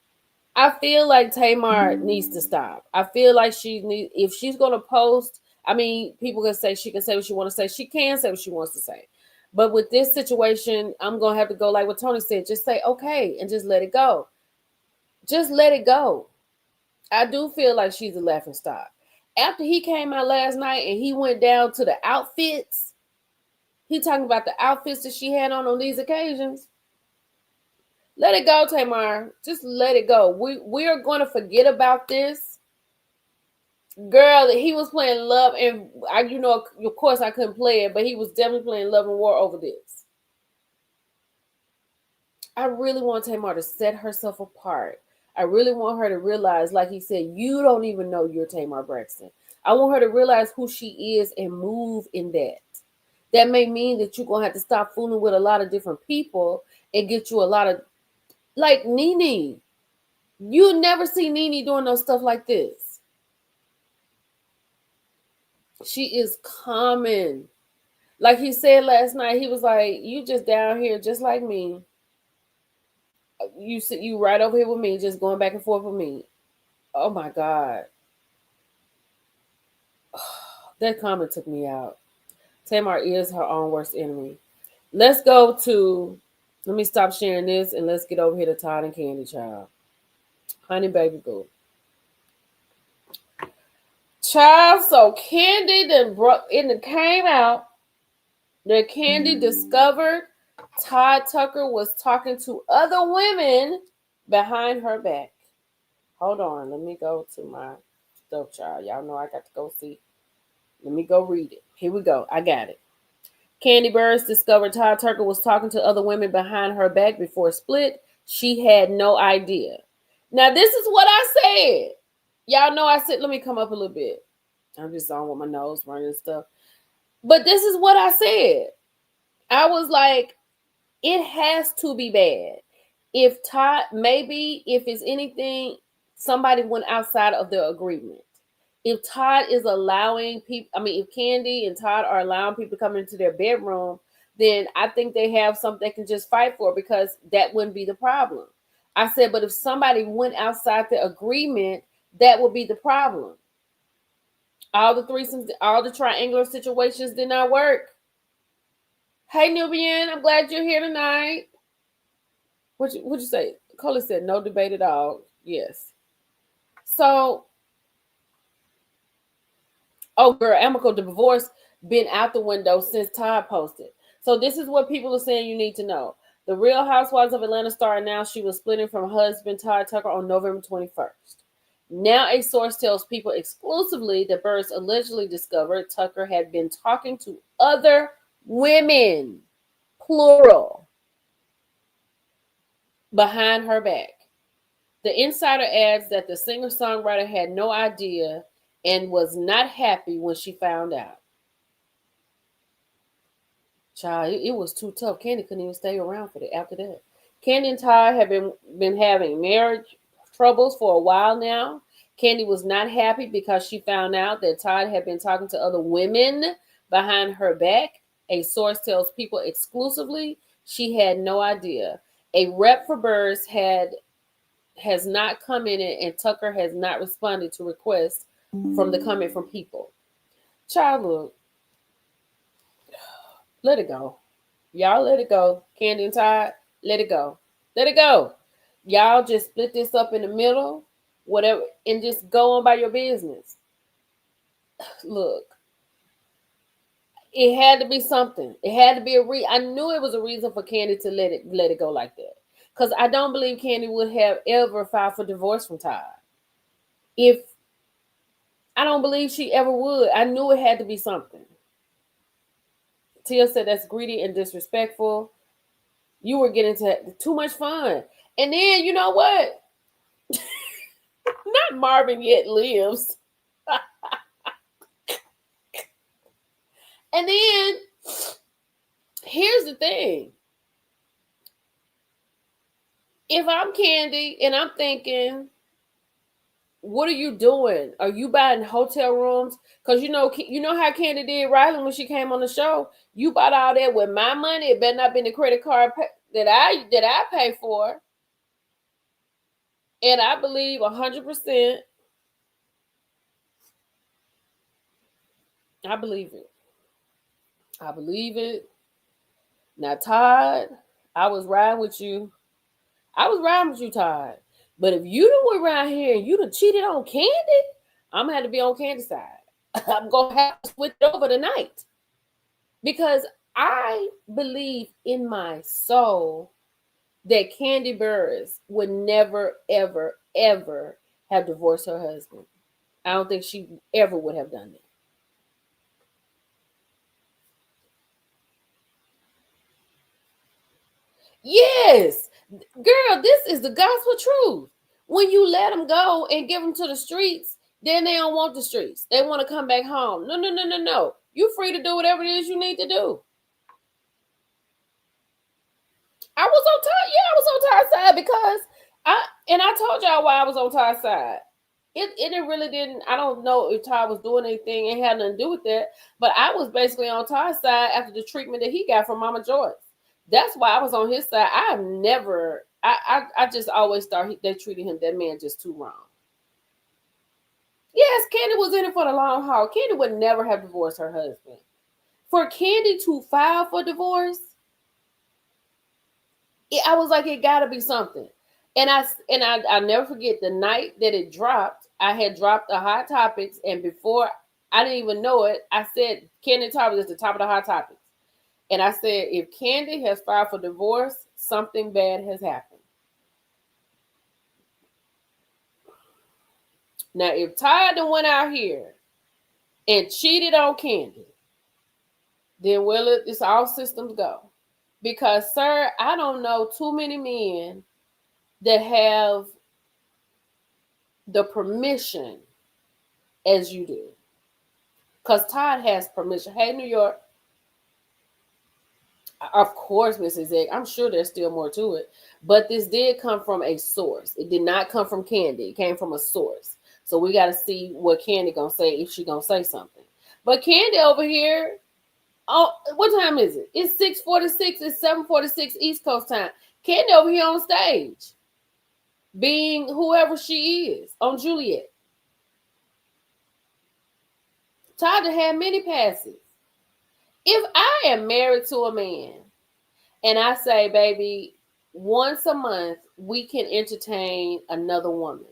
I feel like Tamar needs to stop. I feel like if she's gonna post, I mean, people can say she can say what she want to say. She can say what she wants to say. But with this situation, I'm gonna have to go like what Tony said. Just say okay and just let it go. Just let it go. I do feel like she's a laughing stock. After he came out last night and he went down to the outfits, he talking about the outfits that she had on these occasions. Let it go, Tamar. Just let it go. We are going to forget about this. Girl, he was playing Love and of course I couldn't play it, but he was definitely playing Love and War over this. I really want Tamar to set herself apart. I really want her to realize, like he said, you don't even know you're Tamar Braxton. I want her to realize who she is and move in that. That may mean that you're gonna have to stop fooling with a lot of different people and get you a lot of, like Nene. You never see Nene doing no stuff like this. She is common. Like he said last night, he was like, "You just down here, just like me. You right over here with me, just going back and forth with me." Oh my God, that comment took me out. Tamar is her own worst enemy. Let's go to. Let me stop sharing this and let's get over here to Todd and Candy, child. Honey, baby, boo. Child, so Candy came out that Candy discovered Todd Tucker was talking to other women behind her back. Hold on, let me go to my stuff, child. Y'all know I got to go see. Let me go read it. Here we go. I got it. Kandi Burruss discovered Todd Tucker was talking to other women behind her back before a split. She had no idea. Now, this is what I said. Y'all know I said, let me come up a little bit. I'm just on with my nose running and stuff. But this is what I said. I was like, it has to be bad. If Todd, maybe if it's anything, somebody went outside of the agreement. If Todd is allowing people, if Kandi and Todd are allowing people to come into their bedroom, then I think they have something they can just fight for, because that wouldn't be the problem. I said, but if somebody went outside the agreement, that would be the problem. All the threesomes, all the triangular situations did not work. Hey, Nubian, I'm glad you're here tonight. What'd you say? Coley said no debate at all. Yes. So, oh girl, amicable divorce been out the window since Todd posted. So this is what people are saying you need to know. The Real Housewives of Atlanta star announced she was splitting from husband Todd Tucker on November 21st. Now a source tells people exclusively that Burruss allegedly discovered Tucker had been talking to other women, plural, behind her back. The insider adds that the singer-songwriter had no idea and was not happy when she found out. Child, it was too tough. Kandi couldn't even stay around for it after that. Kandi and Todd have been having marriage troubles for a while now. Kandi was not happy because she found out that Todd had been talking to other women behind her back. A source tells people exclusively she had no idea. A rep for Burruss has not commented, and Tucker has not responded to requests from the comment from people. Child, look, let it go. Y'all let it go. Kandi and Todd, let it go. Let it go. Y'all just split this up in the middle, whatever, and just go on by your business. Look, it had to be something. It had to be I knew it was a reason for Kandi to let it go like that. Because I don't believe Kandi would have ever filed for divorce from Todd. I don't believe she ever would. I knew it had to be something. Tia said that's greedy and disrespectful. You were getting to too much fun. And then, you know what? Not Marvin Yet Lives. And then, here's the thing. If I'm Kandi and I'm thinking, what are you doing? Are you buying hotel rooms? Because you know how Kandi did Riley when she came on the show. You bought all that with my money. It better not be the credit card that I pay for. And I believe 100%. I believe it. I believe it. Now, Todd, I was riding with you. Todd. But if you done went around here and you done cheated on Kandi, I'm gonna have to be on Kandi's side. I'm gonna have to switch it over tonight. Because I believe in my soul that Kandi Burruss would never, ever, ever have divorced her husband. I don't think she ever would have done that. Yes, girl, this is the gospel truth. When you let them go and give them to the streets, then they don't want the streets. They want to come back home. No, no, no, no, no. You're free to do whatever it is you need to do. I was on Ty. Yeah, I was on Ty's side because I told y'all why I was on Ty's side. It really didn't. I don't know if Ty was doing anything. It had nothing to do with that. But I was basically on Ty's side after the treatment that he got from Mama Joyce. That's why I was on his side. I've never. I just always thought they treated that man just too wrong. Yes, Kandi was in it for the long haul. Kandi would never have divorced her husband. For Kandi to file for divorce, I was like, it gotta be something. And I never forget the night that it dropped. I had dropped the Hot Topics, and before I didn't even know it, I said Kandi Tarver is the top of the Hot Topics. And I said, if Kandi has filed for divorce, something bad has happened. Now, if Ty done went out here and cheated on Kandi, then it's all systems go. Because, sir, I don't know too many men that have the permission as you do. Because Todd has permission. Hey, New York. Of course, Mrs. Egg. I'm sure there's still more to it. But this did come from a source. It did not come from Kandi. It came from a source. So we got to see what Kandi going to say, if she going to say something. But Kandi over here, oh, what time is it? It's 6:46. It's 7:46 East Coast time. Kandi over here on stage, being whoever she is on Juliet. Todd had many passes. If I am married to a man and I say, baby, once a month we can entertain another woman,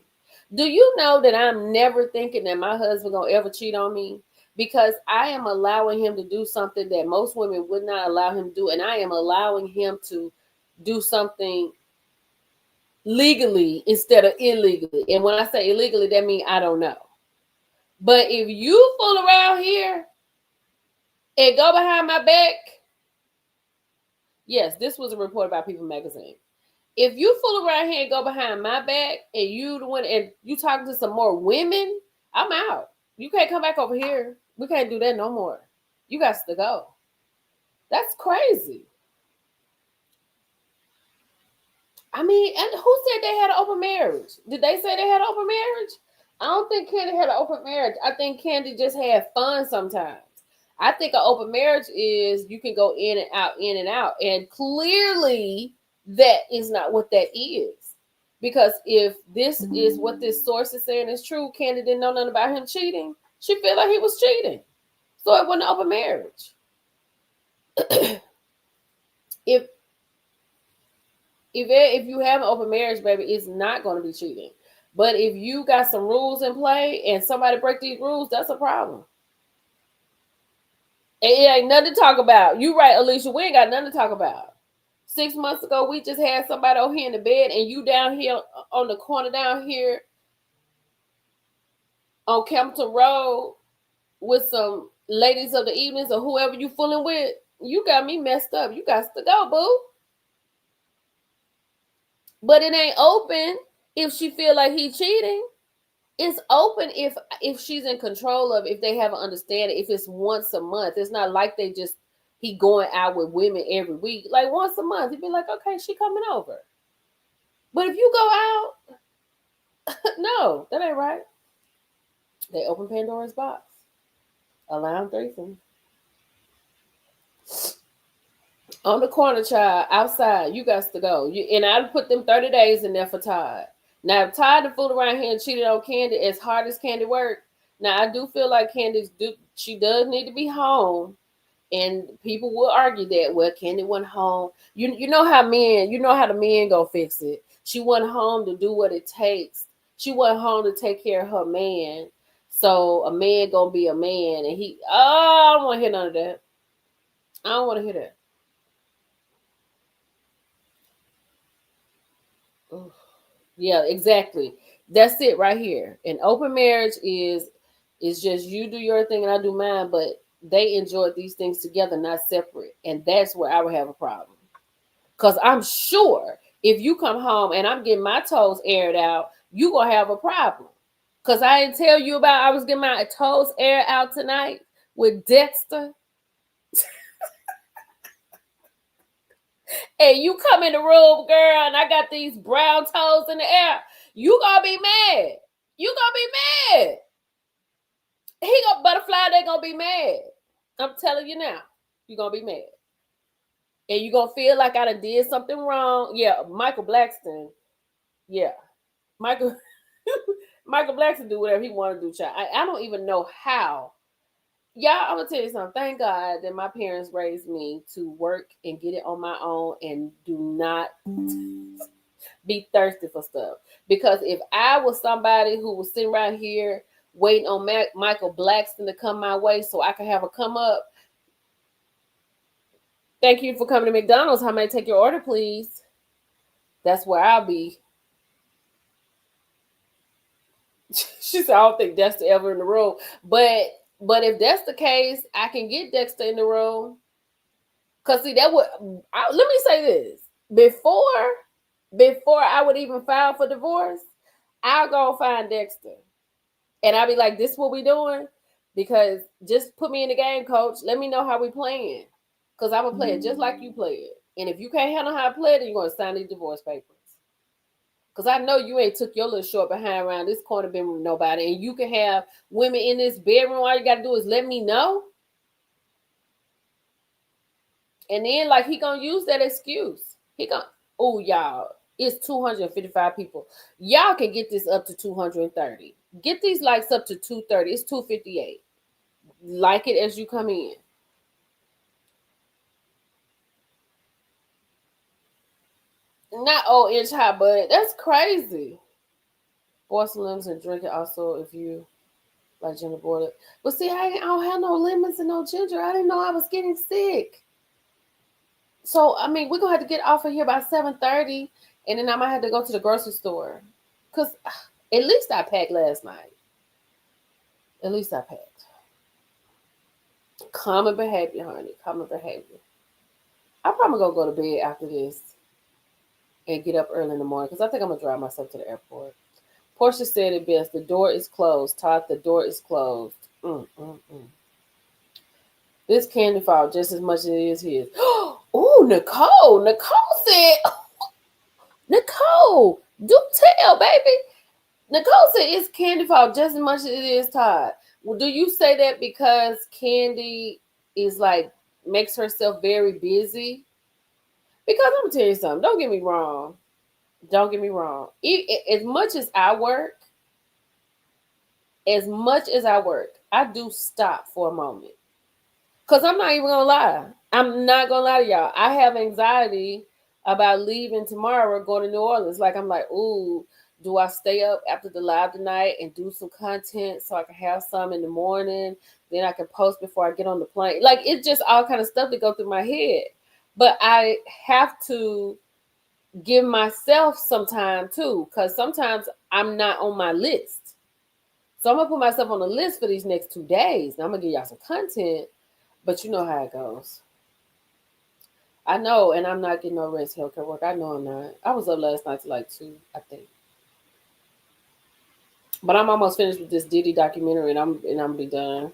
do you know that I'm never thinking that my husband gonna ever cheat on me? Because I am allowing him to do something that most women would not allow him to do, and I am allowing him to do something legally instead of illegally. And when I say illegally, that means I don't know. But if you fool around here and go behind my back, yes, this was a report about People Magazine. If you fool around here and go behind my back and you the one and you talking to some more women, I'm out. You can't come back over here. We can't do that no more. You got to go. That's crazy. I mean, and who said they had an open marriage? Did they say they had an open marriage? I don't think Kandi had an open marriage. I think Kandi just had fun sometimes. I think an open marriage is you can go in and out, in and out. And clearly that is not what that is. Because if this is what this source is saying is true, Kandi didn't know nothing about him cheating. She felt like he was cheating. So it wasn't an open marriage. If you have an open marriage, baby, it's not going to be cheating. But if you got some rules in play and somebody break these rules, that's a problem. And it ain't nothing to talk about. You right, Alicia, we ain't got nothing to talk about. 6 months ago, we just had somebody over here in the bed, and you down here on the corner down here on Campbellton Road with some ladies of the evenings or whoever you fooling with. You got me messed up. You got to go, boo. But it ain't open if she feel like he cheating. It's open if she's in control of, if they have an understanding, if it's once a month. It's not like he going out with women every week. Like once a month, he'd be like, okay, she coming over. But if you go out, no, that ain't right. They open Pandora's box. Allowing threesome. On the corner, child, outside, you got to go. And I'd put them 30 days in there for Todd. Now, if Todd the fool around here and cheated on Kandi, as hard as Kandi worked, now I do feel like she does need to be home. And people will argue that, well, Kandi went home. You know how the men go fix it. She went home to do what it takes. She went home to take care of her man. So a man gonna be a man. And I don't want to hear none of that. I don't want to hear that. Oof. Yeah, exactly. That's it right here. An open marriage is just you do your thing and I do mine, but they enjoy these things together, not separate. And that's where I would have a problem. Because I'm sure if you come home and I'm getting my toes aired out, you gonna have a problem. Because I didn't tell you about I was getting my toes aired out tonight with Dexter. And you come in the room, girl, and I got these brown toes in the air. You gonna be mad. You gonna be mad. He gonna butterfly, they gonna be mad. I'm telling you now. You gonna be mad. And you gonna feel like I done did something wrong. Yeah, Michael Blackston. Yeah. Michael Michael Blackston do whatever he want to do, child. I don't even know how. Y'all, I'm gonna tell you something. Thank God that my parents raised me to work and get it on my own and do not be thirsty for stuff. Because if I was somebody who was sitting right here waiting on Michael Blackston to come my way so I could have a come up, thank you for coming to McDonald's. How may I take your order, please? That's where I'll be. She said, I don't think Dexter ever in the room. But if that's the case, I can get Dexter in the room. Cause see, that would let me say this. Before I would even file for divorce, I'll go find Dexter. And I'll be like, this is what we doing? Because just put me in the game, coach. Let me know how we playing. Because I'm going to play it just like you play it. And if you can't handle how I play it, then you're going to sign these divorce papers. Because I know you ain't took your little short behind around this corner bedroom with nobody. And you can have women in this bedroom. All you got to do is let me know. And then, like, he going to use that excuse. He going to, oh, y'all, it's 255 people. Y'all can get this up to 230. Get these likes up to 230. It's 258. Like it as you come in. Not old inch high, but that's crazy. Boy, some lemons and drink it also if you like ginger boiled. But see, I don't have no lemons and no ginger. I didn't know I was getting sick. So, I mean, we're going to have to get off of here by 7:30. And then I might have to go to the grocery store. Because at least I packed last night. At least I packed. Common behavior, honey. Common behavior. I'm probably going to go to bed after this and get up early in the morning because I think I'm going to drive myself to the airport. Portia said it best. The door is closed. Todd, the door is closed. This candy fall just as much as it is his. Oh, Nicole. Nicole said, Nicole, do tell, baby. Nicole said it's candy fall just as much as it is Todd. Well, do you say that because Candy is like, makes herself very busy? Because I'm going to tell you something. Don't get me wrong. Don't get me wrong. As much as I work, I do stop for a moment. Because I'm not even going to lie. I'm not going to lie to y'all. I have anxiety about leaving tomorrow, going to New Orleans. Like, I'm like, ooh, do I stay up after the live tonight and do some content so I can have some in the morning? Then I can post before I get on the plane. Like, it's just all kind of stuff that go through my head. But I have to give myself some time too, because sometimes I'm not on my list. So I'm going to put myself on the list for these next 2 days. Now I'm going to give y'all some content, but you know how it goes. I know, and I'm not getting no rest healthcare work. I know I'm not. I was up last night to like 2, I think. But I'm almost finished with this Diddy documentary, and I'm be done.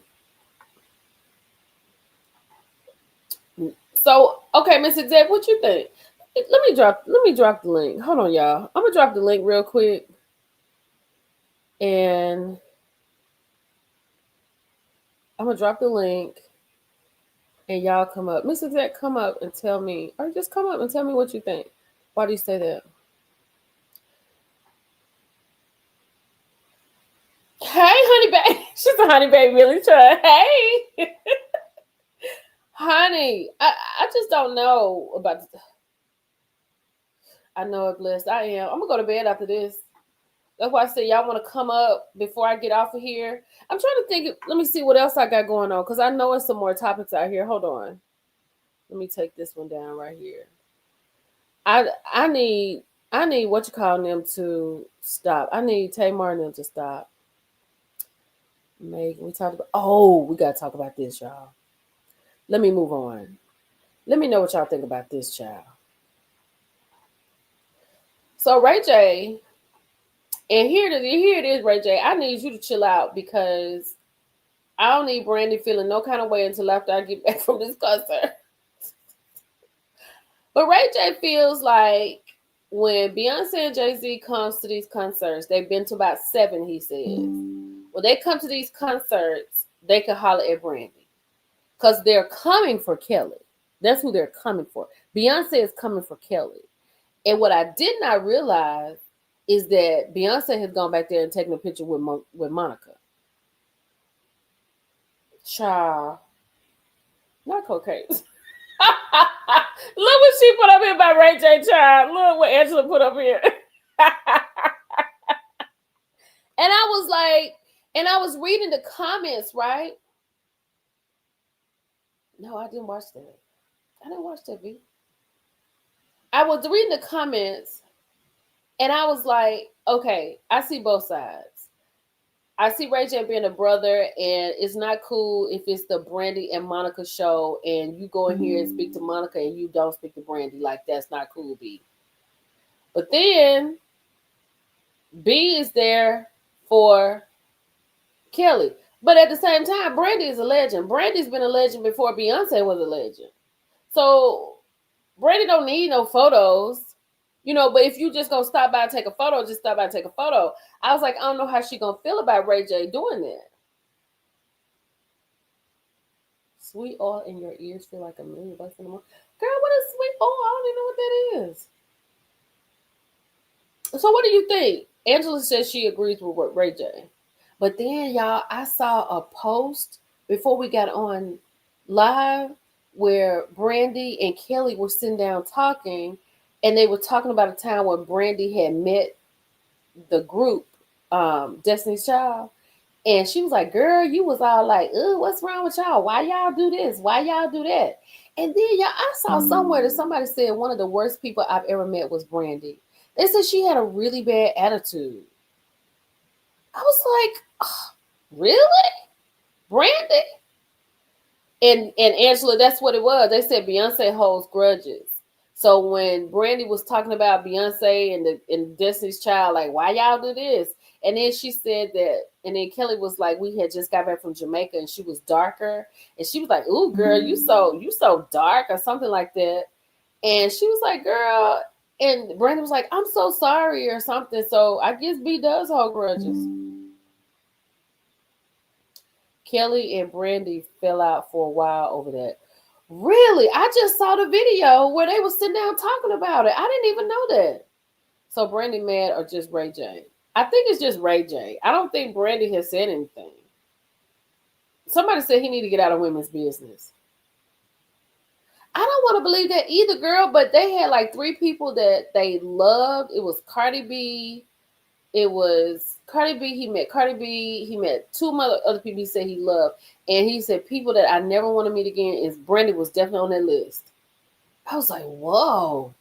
So, okay, Miss Exec, what you think? Let me drop the link. Hold on, y'all. I'm gonna drop the link real quick. And I'm gonna drop the link. And y'all come up. Miss Exec, come up and tell me, or just come up and tell me what you think. Why do you say that? Hey, honey babe. She's a honey babe, really trying. Hey. Honey, I just don't know about I know it blessed. I am. I'm gonna go to bed after this. That's why I said y'all want to come up before I get off of here. I'm trying to think. Let me see what else I got going on because I know it's some more topics out here. Hold on. Let me take this one down right here. I need I need what you call them to stop. I need Tamar and them to stop. Megan, we talked about. Oh, we gotta talk about this, y'all. Let me move on. Let me know what y'all think about this, child. So Ray J, and here it is, Ray J. I need you to chill out because I don't need Brandy feeling no kind of way until after I get back from this concert. But Ray J feels like when Beyonce and Jay-Z comes to these concerts, they've been to about 7, he says. When they come to these concerts, they can holler at Brandy. Because they're coming for Kelly. That's who they're coming for. Beyonce is coming for Kelly. And what I did not realize is that Beyonce has gone back there and taken a picture with Monica. Child. Not cocaine. Look what she put up here by Ray J. Child. Look what Angela put up here. And I was like, and I was reading the comments, right? No, I didn't watch that. I didn't watch that, V. I was reading the comments and I was like, okay, I see both sides. I see Ray J being a brother, and it's not cool if it's the Brandy and Monica show and you go in here and speak to Monica and you don't speak to Brandy. Like, that's not cool, B. But then B is there for Kelly. But at the same time, Brandy is a legend. Brandy's been a legend before Beyonce was a legend. So Brandy don't need no photos. You know, but if you just gonna stop by and take a photo, just stop by and take a photo. I was like, I don't know how she gonna feel about Ray J doing that. Sweet oil in your ears feel like $1 million in the morning. Girl, what is sweet oil? I don't even know what that is. So what do you think? Angela says she agrees with what Ray J. But then, y'all, I saw a post before we got on live where Brandy and Kelly were sitting down talking, and they were talking about a time when Brandy had met the group, Destiny's Child. And she was like, girl, you was all like, what's wrong with y'all? Why y'all do this? Why y'all do that? And then, y'all, I saw somewhere that somebody said one of the worst people I've ever met was Brandy. They said she had a really bad attitude. I was like, oh, really? Brandy? And Angela, that's what it was. They said Beyonce holds grudges. So when Brandy was talking about Beyonce and Destiny's Child, like, why y'all do this? And then she said that, and then Kelly was like, we had just got back from Jamaica and she was darker. And she was like, ooh, girl, you so dark or something like that. And she was like, girl, and Brandy was like, I'm so sorry or something. So I guess B does hold grudges. Kelly and Brandy fell out for a while over that. Really? I just saw the video where they were sitting down talking about it. I didn't even know that. So Brandy mad or just Ray J? I think it's just Ray J. I don't think Brandy has said anything. Somebody said he need to get out of women's business. I don't want to believe that either, girl, but they had like 3 people that they loved. It was Cardi B. It was Cardi B. He met Cardi B. He met 2 other people he said he loved. And he said people that I never want to meet again is Brandy was definitely on that list. I was like, whoa.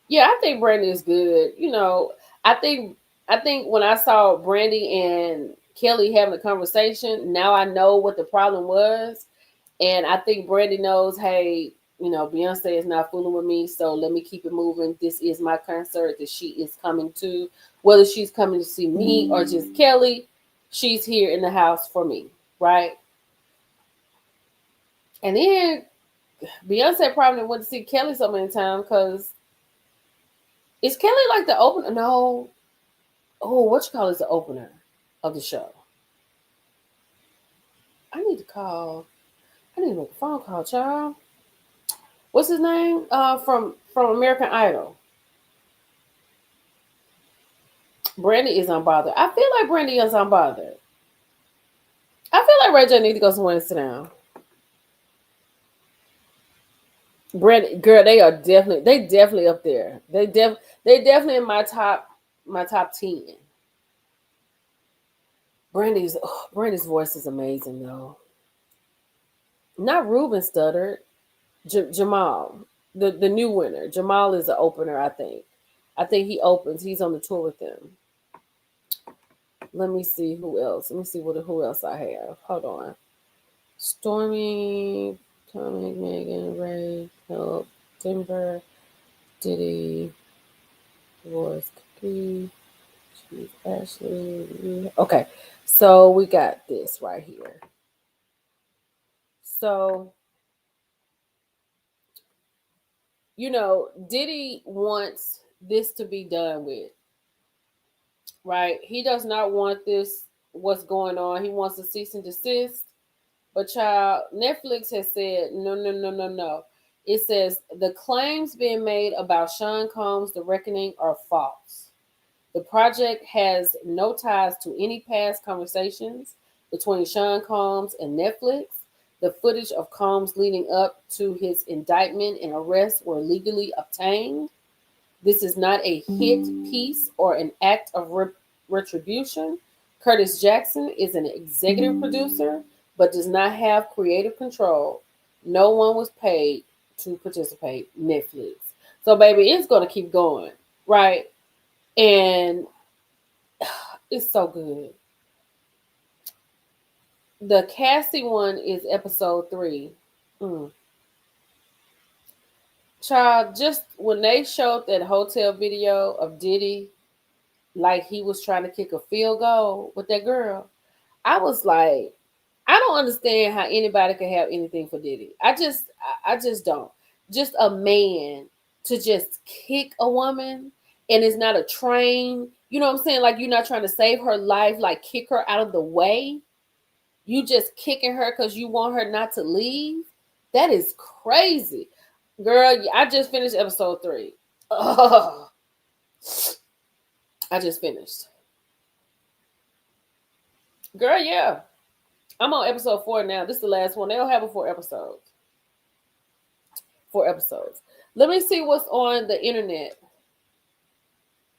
Yeah, I think Brandy is good. You know, I think when I saw Brandy and Kelly having a conversation, now I know what the problem was. And I think Brandy knows, hey, you know, Beyonce is not fooling with me, so let me keep it moving. This is my concert that she is coming to. Whether she's coming to see me or just Kelly, she's here in the house for me, right? And then Beyonce probably went to see Kelly so many times because is Kelly like the opener? No. Oh, what you call is the opener of the show? I need to make a phone call, child. What's his name? From American Idol. Brandy is unbothered. I feel like Brandy is unbothered. I feel like Ray J need to go somewhere and sit down. Brandy, girl, they definitely up there. They definitely in my top 10. Brandy's voice is amazing though. Not Ruben stuttered. Jamal. The new winner. Jamal is the opener, I think. I think he opens. He's on the tour with them. Let me see who else. Let me see who else I have. Hold on. Stormy, Tommy, Megan, Ray, Help, Denver, Diddy, Divorce, Cookie, Chief, Ashley. Okay, so we got this right here. So, Diddy wants this to be done with, right? He does not want this, what's going on. He wants to cease and desist. But child, Netflix has said, no, no, no, no, no. It says the claims being made about Sean Combs' The Reckoning are false. The project has no ties to any past conversations between Sean Combs and Netflix. The footage of Combs leading up to his indictment and arrest were legally obtained. This is not a hit piece or an act of retribution. Curtis Jackson is an executive producer, but does not have creative control. No one was paid to participate. Netflix. So, baby, it's going to keep going, right? And it's so good. The Cassie one is episode 3. Child, just when they showed that hotel video of Diddy, like he was trying to kick a field goal with that girl, I was like, I don't understand how anybody can have anything for Diddy. I just don't. Just a man to just kick a woman, and it's not a train. You know what I'm saying? Like, you're not trying to save her life, like kick her out of the way. You just kicking her because you want her not to leave. That is crazy. Girl, I just finished episode 3. Ugh. I just finished. Girl, yeah. I'm on episode 4 now. This is the last one. They'll have it 4 episodes. 4 episodes. Let me see what's on the internet.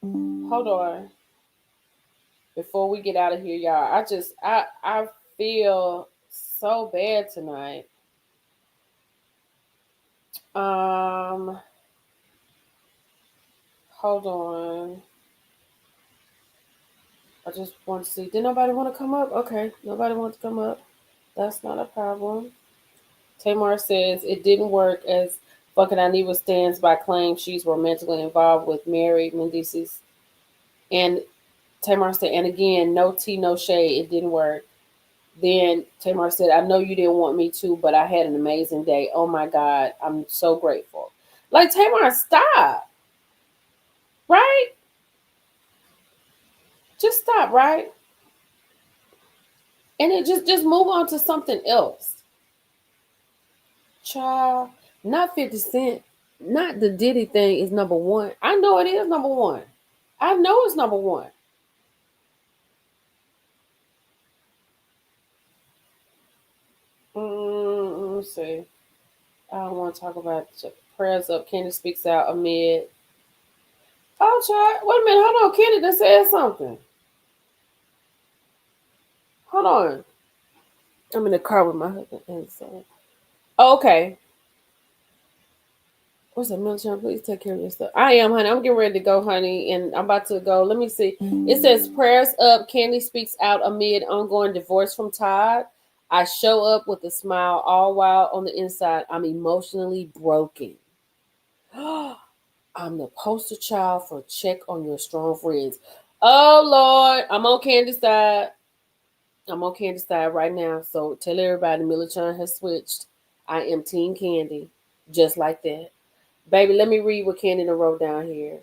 Hold on. Before we get out of here, y'all. I feel so bad tonight. Hold on. I just want to see. Did nobody want to come up? Okay. Nobody wants to come up. That's not a problem. Tamar says it didn't work as fucking Aniva stands by claim she's romantically involved with Mary Mendices. And Tamar said, and again, no tea, no shade. It didn't work. Then Tamar said, I know you didn't want me to, but I had an amazing day. Oh my God. I'm so grateful. Like, Tamar, stop. Right? Just stop, right? And it just move on to something else. Child, not 50 Cent, not the Diddy thing is number one. I know it is number one. I know it's number one. Let's see. I don't want to talk about prayers up. Candy speaks out amid. Oh, child. Wait a minute. Hold on. Candy just said something. Hold on. I'm in the car with my husband. And so, okay. What's that, Milton? Please take care of your stuff. I am, honey. I'm getting ready to go, honey, and I'm about to go. Let me see. It says prayers up. Candy speaks out amid ongoing divorce from Todd. I show up with a smile all while on the inside I'm emotionally broken. I'm the poster child for check on your strong friends. Oh, Lord. I'm on Candy's side. I'm on Candy's side right now. So tell everybody Millichan has switched. I am Team Candy. Just like that. Baby, let me read what Candy wrote down here.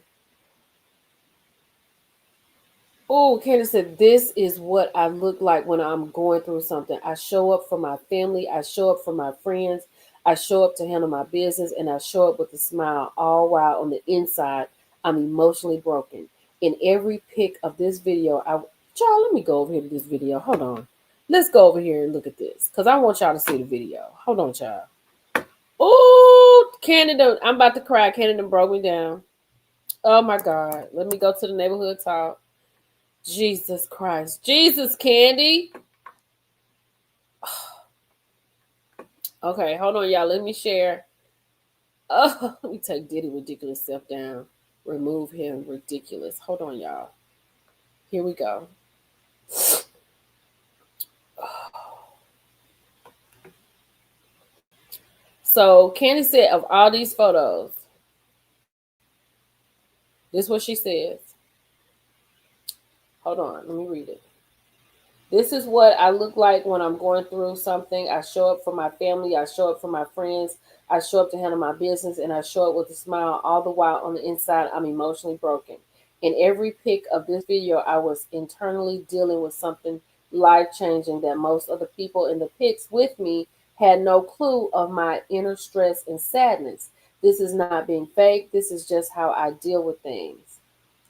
Oh, Candy said, this is what I look like when I'm going through something. I show up for my family. I show up for my friends. I show up to handle my business, and I show up with a smile, all while on the inside, I'm emotionally broken. In every pic of this video, child, let me go over here to this video. Hold on. Let's go over here and look at this, because I want y'all to see the video. Hold on, child. Oh, Candy, I'm about to cry. Candy broke me down. Oh, my God. Let me go to the neighborhood talk. Jesus Christ. Jesus, Candy. Okay, hold on, y'all. Let me share. Oh, let me take Diddy ridiculous self down. Remove him ridiculous. Hold on, y'all. Here we go. So Candy said, of all these photos, this is what she says. Hold on, let me read it. This is what I look like when I'm going through something. I show up for my family. I show up for my friends. I show up to handle my business, and I show up with a smile. All the while on the inside, I'm emotionally broken. In every pic of this video, I was internally dealing with something life changing that most of the people in the pics with me had no clue of my inner stress and sadness. This is not being fake. This is just how I deal with things.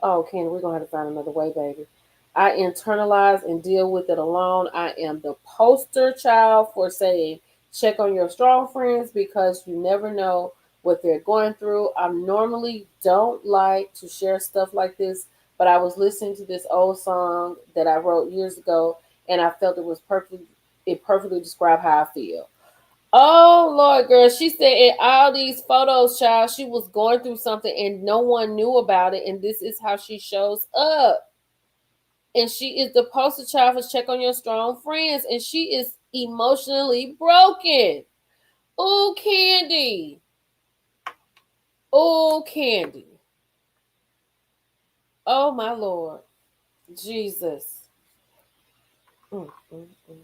Oh, Kenny, we're going to have to find another way, baby. I internalize and deal with it alone. I am the poster child for saying, check on your strong friends because you never know what they're going through. I normally don't like to share stuff like this, but I was listening to this old song that I wrote years ago, and I felt it perfectly described how I feel. Oh Lord, girl, she said in all these photos, child, she was going through something and no one knew about it, and this is how she shows up. And she is the poster child for check on your strong friends, and she is emotionally broken. Oh, Candy. Oh, Candy. Oh, my Lord. Jesus. Mm, mm, mm.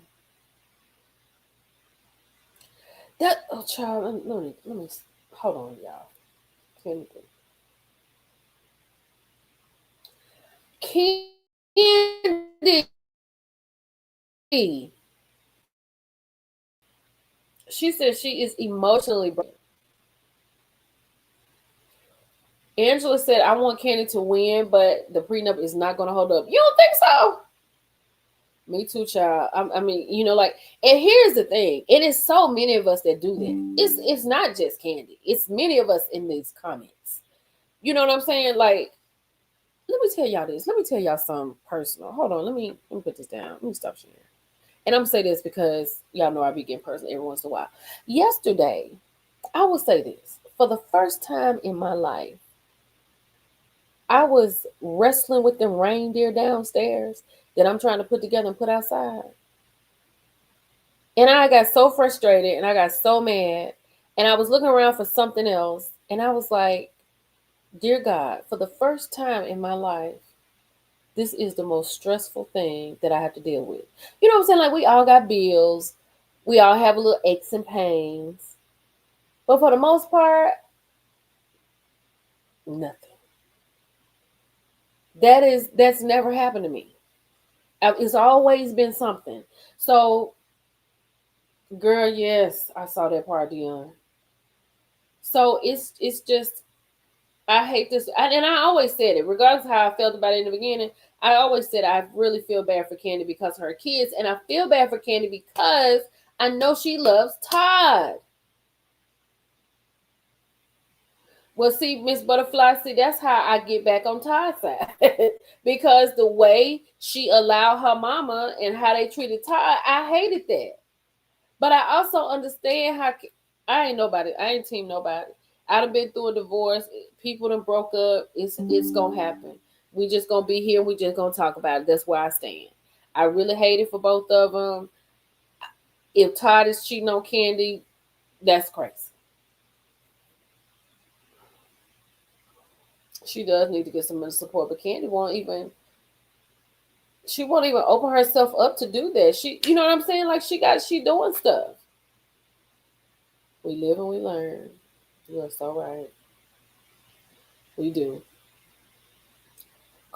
That, oh, child, let me, hold on, y'all. Candy. Candy. She said she is emotionally broken. Angela said, I want Candy to win, but the prenup is not going to hold up. You don't think so? Me too, child. I mean, like, and here's the thing: it is so many of us that do that. It's not just Candy. It's many of us in these comments. You know what I'm saying? Like, let me tell y'all this. Let me tell y'all something personal. Hold on. Let me put this down. Let me stop sharing. And I'm gonna say this because y'all know I be getting personal every once in a while. Yesterday, I will say this for the first time in my life. I was wrestling with them reindeer downstairs that I'm trying to put together and put outside. And I got so frustrated and I got so mad. And I was looking around for something else. And I was like, dear God, for the first time in my life, this is the most stressful thing that I have to deal with. You know what I'm saying? Like, we all got bills. We all have a little aches and pains. But for the most part, nothing. That's never happened to me. It's always been something. So, girl, yes, I saw that part, Dion. So it's just I hate this, and I always said it, regardless of how I felt about it in the beginning. I always said I really feel bad for Candy because of her kids, and I feel bad for Candy because I know she loves Todd. Well, see, Miss Butterfly, see, that's how I get back on Todd's side because the way she allowed her mama and how they treated Todd, I hated that. But I also understand how I ain't nobody. I ain't team nobody. I'd have been through a divorce. People done broke up. It's gonna happen. We just gonna be here. We just gonna talk about it. That's where I stand. I really hate it for both of them. If Todd is cheating on Candy, that's crazy. She does need to get some support, but Candy won't even. She won't even open herself up to do that. You know what I'm saying? Like she doing stuff. We live and we learn. You are so right. We do.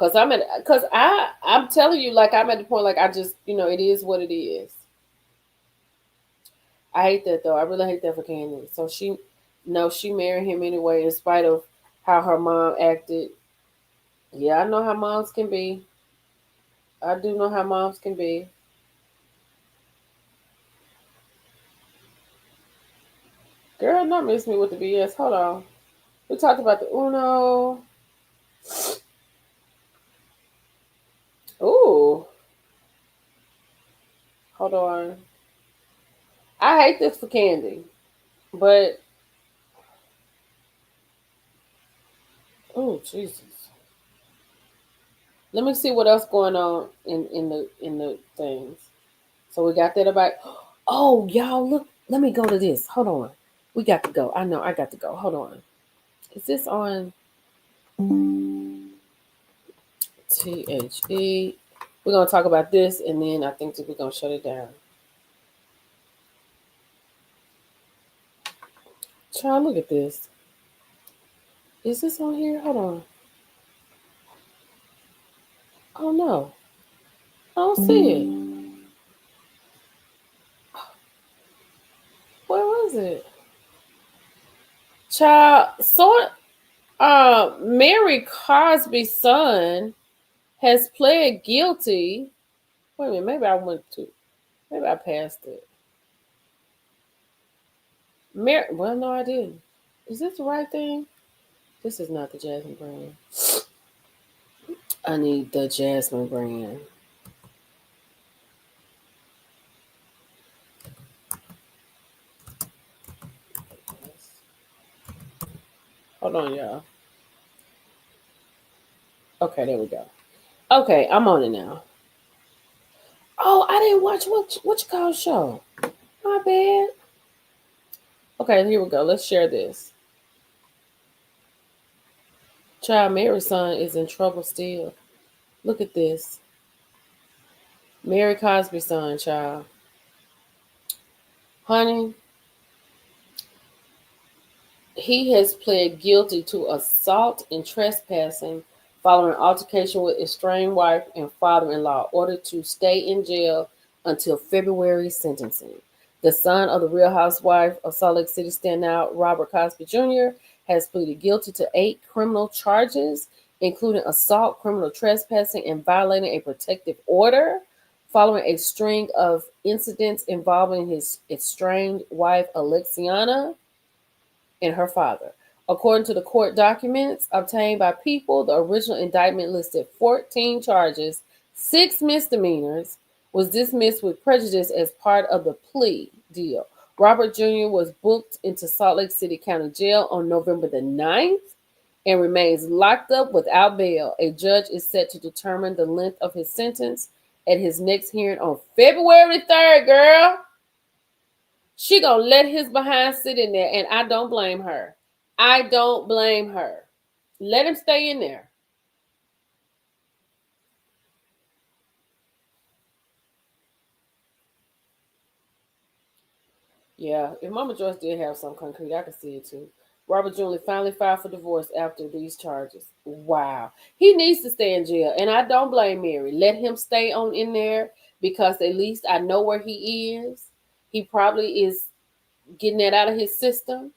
I'm telling you, like, I'm at the point, like, I just, it is what it is. I hate that though. I really hate that for Candy. So she married him anyway, in spite of how her mom acted. Yeah, I know how moms can be. I do know how moms can be. Girl, don't miss me with the BS. Hold on. We talked about the Uno. Ooh. Hold on. I hate this for Candy, but Oh Jesus. Let me see what else going on in the things. So we got that about. Oh, y'all, look. Let me go to this. Hold on. We got to go. I know. I got to go. Hold on. Is this on THE? We're gonna talk about this, and then I think that we're gonna shut it down. Child, look at this. Is this on here? Hold on. Oh no, I don't see it. Where was it? Child, so Mary Cosby's son has pled guilty. Wait a minute, maybe I passed it. Well, no, I didn't. Is this the right thing? This is not the Jasmine brand. I need the Jasmine brand. Hold on, y'all. Okay, there we go. Okay, I'm on it now. Oh, I didn't watch what you call show. My bad. Okay, here we go. Let's share this. Child Mary's son is in trouble still. Look at this. Mary Cosby's son, child. Honey, he has pled guilty to assault and trespassing following an altercation with estranged wife and father-in-law, ordered to stay in jail until February sentencing. The son of the Real Housewife of Salt Lake City standout Robert Cosby Jr. has pleaded guilty to 8 criminal charges, including assault, criminal trespassing, and violating a protective order, following a string of incidents involving his estranged wife Alexiana and her father. According to the court documents obtained by People, the original indictment listed 14 charges, 6 misdemeanors, was dismissed with prejudice as part of the plea deal. Robert Jr. was booked into Salt Lake City County Jail on November the 9th and remains locked up without bail. A judge is set to determine the length of his sentence at his next hearing on February 3rd, girl. She gonna let his behind sit in there, and I don't blame her. I don't blame her. Let him stay in there. Yeah, if Mama Joyce did have some concrete, I could see it too. Robert Jr. finally filed for divorce after these charges. Wow. He needs to stay in jail, and I don't blame Mary. Let him stay on in there because at least I know where he is. He probably is getting that out of his system.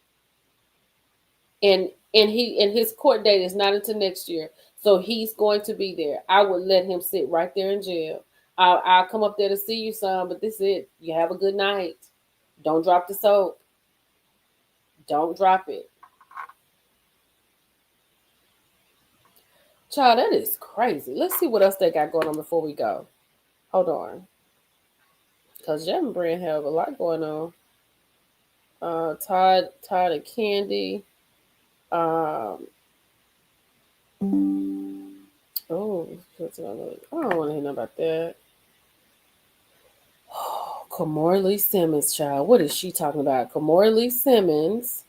And his court date is not until next year, so he's going to be there. I would let him sit right there in jail. I'll come up there to see you, son, but this is it. You have a good night. Don't drop the soap. Don't drop it. Child, that is crazy. Let's see what else they got going on before we go. Hold on. Because Jem and Brand have a lot going on. Todd and Candy. Um, oh, I don't want to hear nothing about that. Kamora Lee Simmons, child. What is she talking about? Kamora Lee Simmons.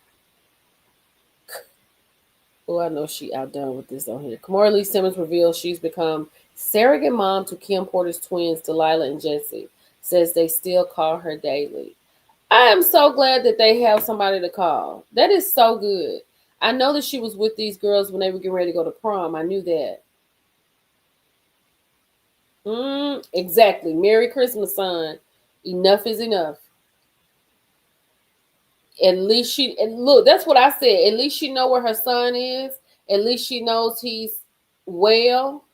Oh, I know she outdone with this on here. Kamora Lee Simmons reveals she's become surrogate mom to Kim Porter's twins, Delilah and Jesse. Says they still call her daily. I am so glad that they have somebody to call. That is so good. I know that she was with these girls when they were getting ready to go to prom. I knew that. Exactly. Merry Christmas, son. Enough is enough. At least she, and look, that's what I said. At least she know where her son is. At least she knows he's well.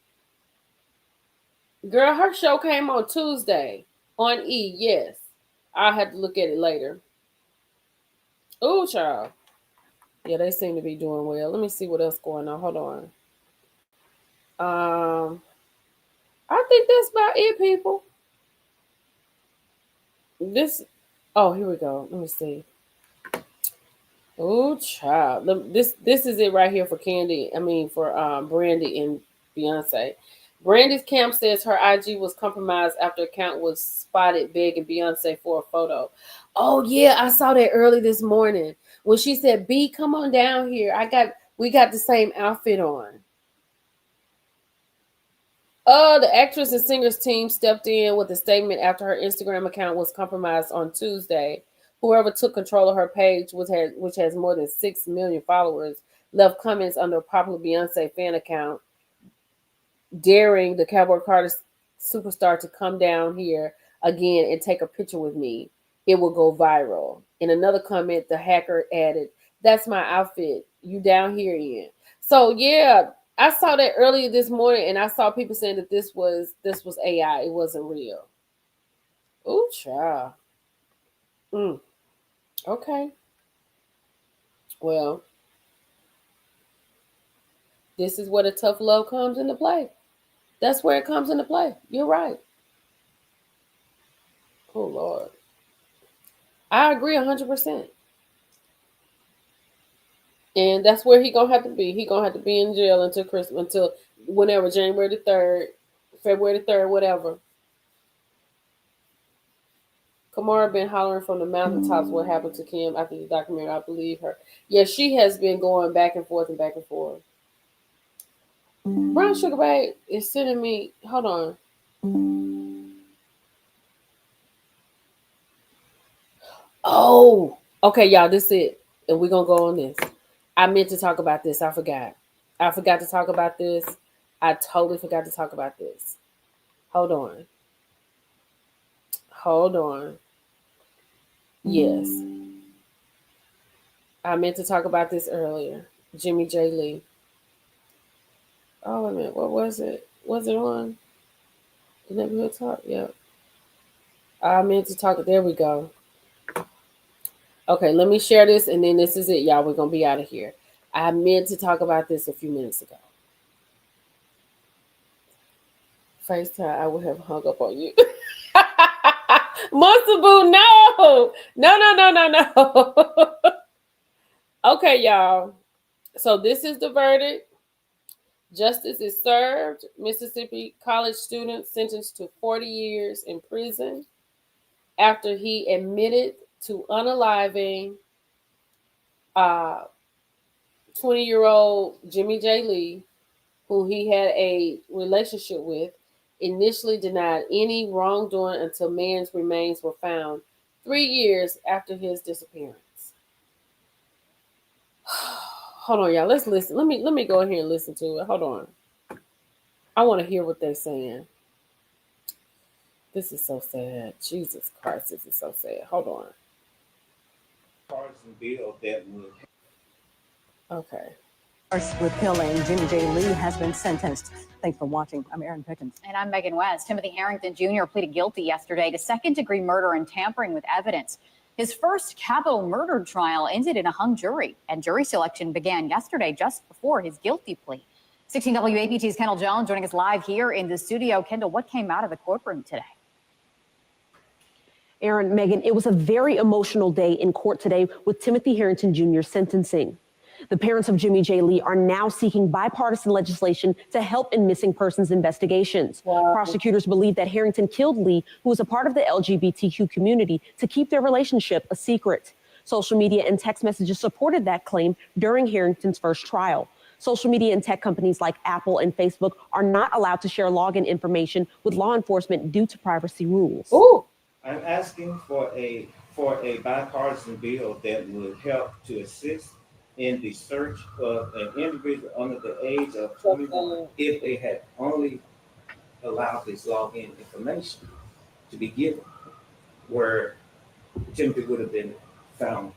Girl, her show came on Tuesday on E. Yes, I'll have to look at it later. Oh, child. Yeah, they seem to be doing well. Let me see what else going on. Hold on. I think that's about it, people. This. Oh, here we go. Let me see. Oh, child. This is it right here for Candy. I mean for Brandy and Beyonce. Brandy's camp says her IG was compromised after account was spotted begging Beyonce for a photo. Oh yeah, I saw that early this morning when she said, "B, come on down here. We got the same outfit on." The actress and singers team stepped in with a statement after her Instagram account was compromised on Tuesday. Whoever took control of her page, which has more than 6 million followers, left comments under a popular Beyonce fan account, daring the Cowboy Carter superstar to come down here again and take a picture with me. It will go viral. In another comment, the hacker added, "That's my outfit. You down here in." So yeah, I saw that earlier this morning, and I saw people saying that this was AI. It wasn't real. Ooh, child. Mm, okay. Well, this is where the tough love comes into play. That's where it comes into play. You're right. Oh Lord, I agree 100%. And that's where he gonna have to be. He gonna have to be in jail until Christmas, until whenever January 3rd, February 3rd, whatever. Kamara been hollering from the mountaintops what happened to Kim after the documentary. I believe her. Yeah, she has been going back and forth and back and forth. Brown Sugar Bag is sending me. Hold on. Oh, okay, y'all. This is it, and we're gonna go on this. I meant to talk about this. I forgot. I forgot to talk about this. I totally forgot to talk about this. Hold on. Hold on. Yes. I meant to talk about this earlier. Jimmy J. Lee. Oh, wait a minute. What was it? Was it on the neighborhood talk? Yep. I meant to talk. There we go. Okay, let me share this, and then this is it, y'all. We're going to be out of here. I meant to talk about this a few minutes ago. FaceTime, I would have hung up on you. Monster Boo, no. No. Okay, y'all. So this is the verdict. Justice is served. Mississippi college student sentenced to 40 years in prison after he admitted to unaliving 20-year-old Jimmy J. Lee, who he had a relationship with, initially denied any wrongdoing until man's remains were found 3 years after his disappearance. Hold on, y'all. Let's listen. Let me go in here and listen to it. Hold on. I want to hear what they're saying. This is so sad. Jesus Christ, this is so sad. Hold on. Partisan bill that would. Okay. Repealing Jimmy J. Lee has been sentenced. Thanks for watching. I'm Aaron Pickens. And I'm Megan West. Timothy Harrington Jr. pleaded guilty yesterday to second-degree murder and tampering with evidence. His first capital murder trial ended in a hung jury, and jury selection began yesterday just before his guilty plea. 16 WAPT's Kendall Jones joining us live here in the studio. Kendall, what came out of the courtroom today? Aaron, Megan, it was a very emotional day in court today with Timothy Harrington Jr. sentencing. The parents of Jimmy J. Lee are now seeking bipartisan legislation to help in missing persons investigations. Wow. Prosecutors believe that Harrington killed Lee, who was a part of the LGBTQ community, to keep their relationship a secret. Social media and text messages supported that claim during Harrington's first trial. Social media and tech companies like Apple and Facebook are not allowed to share login information with law enforcement due to privacy rules. Ooh. I'm asking for a bipartisan bill that would help to assist in the search of an individual under the age of 21 if they had only allowed this login information to be given, where Timothy would have been found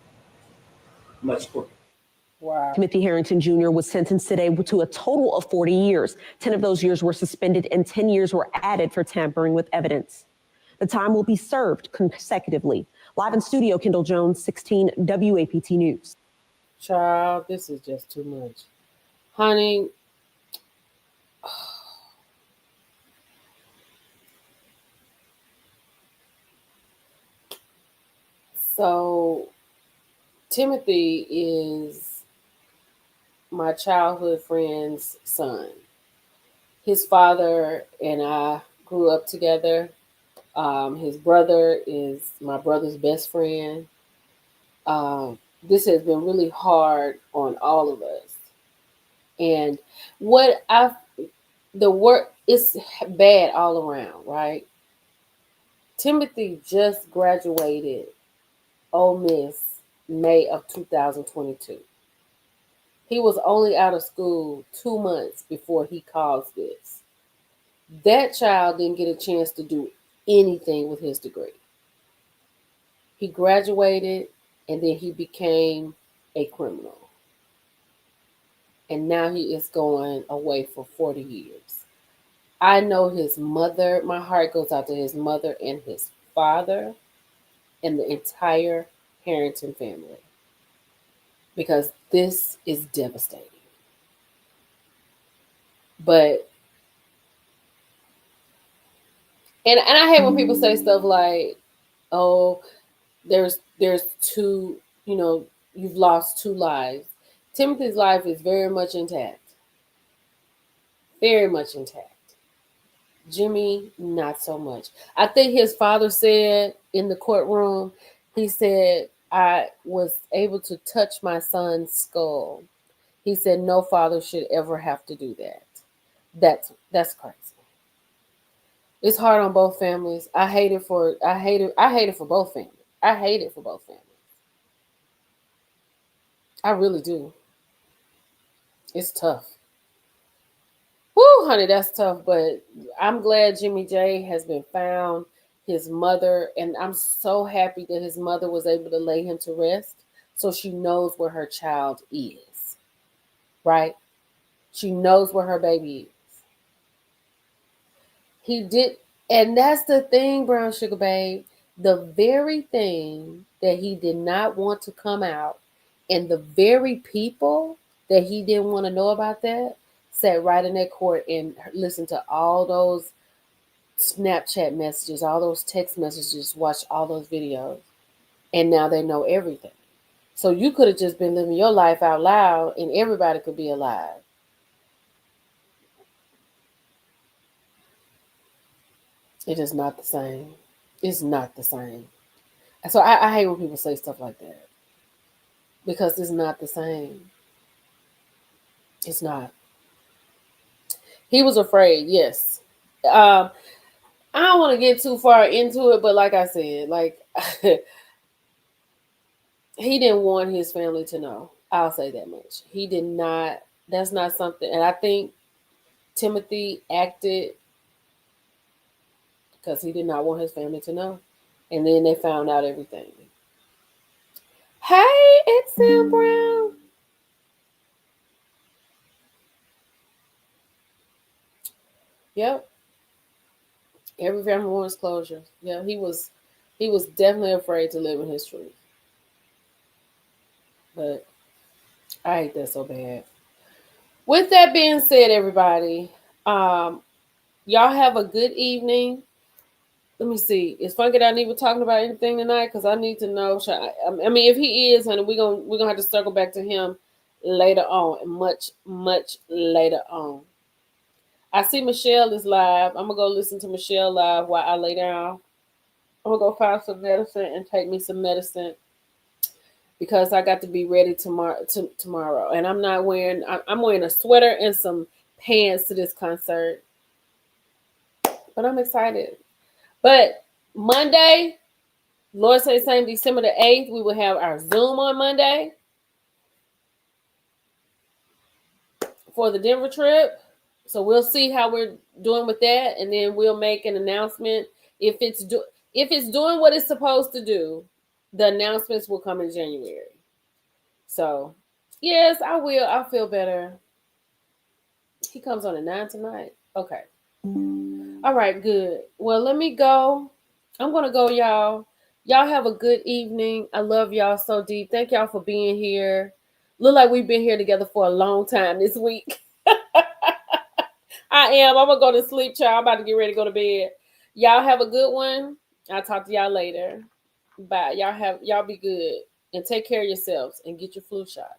much quicker. Wow. Timothy Harrington Jr. was sentenced today to a total of 40 years. 10 of those years were suspended and 10 years were added for tampering with evidence. The time will be served consecutively. Live in studio, Kendall Jones, 16 WAPT News. Child, this is just too much. Honey, so Timothy is my childhood friend's son. His father and I grew up together. His brother is my brother's best friend. This has been really hard on all of us. And what the work is bad all around, right? Timothy just graduated Ole Miss May of 2022. He was only out of school 2 months before he caused this. That child didn't get a chance to do anything with his degree. He graduated and then he became a criminal. And now he is going away for 40 years. I know his mother, my heart goes out to his mother and his father and the entire Harrington family, because this is devastating. But and I hate when people say stuff like, "Oh, there's two, you've lost two lives." Timothy's life is very much intact. Very much intact. Jimmy, not so much. I think his father said in the courtroom, he said, "I was able to touch my son's skull." He said, "No father should ever have to do that." That's crazy. It's hard on both families. I hate it for both families. I hate it for both families. I really do. It's tough. Woo, honey, that's tough. But I'm glad Jimmy J has been found. His mother, and I'm so happy that his mother was able to lay him to rest so she knows where her child is. Right? She knows where her baby is. He did, and that's the thing, Brown Sugar Babe. The very thing that he did not want to come out, and the very people that he didn't want to know about that, sat right in that court and listened to all those Snapchat messages, all those text messages, watched all those videos, and now they know everything. So you could have just been living your life out loud, and everybody could be alive. It is not the same. It's not the same. So I hate when people say stuff like that, because it's not the same. It's not. He was afraid, yes. I don't want to get too far into it, but like I said, he didn't want his family to know. I'll say that much. He did not. That's not something. And I think Timothy acted because he did not want his family to know. And then they found out everything. Hey, it's Sam Brown. Yep. Every family wants closure. Yeah, he was definitely afraid to live in his truth. But I hate that so bad. With that being said, everybody, y'all have a good evening. Let me see. Is Funky Dot even talking about anything tonight? Because I need to know. I mean, if he is, honey, we're gonna have to circle back to him later on, and much later on. I see Michelle is live. I'm gonna go listen to Michelle live while I lay down. I'm gonna go find some medicine and take me some medicine, because I got to be ready tomorrow. And I'm wearing a sweater and some pants to this concert. But I'm excited. But Monday, Lord say same, December the 8th, we will have our Zoom on Monday for the Denver trip. So we'll see how we're doing with that, and then we'll make an announcement. If it's doing what it's supposed to do, the announcements will come in January. So, yes, I will. I'll feel better. He comes on at 9 tonight. Okay. All right, good. Well, let me go. I'm going to go, y'all. Y'all have a good evening. I love y'all so deep. Thank y'all for being here. Look like we've been here together for a long time this week. I am. I'm going to go to sleep, child. I'm about to get ready to go to bed. Y'all have a good one. I'll talk to y'all later. Bye. Y'all be good. and take care of yourselves and get your flu shot.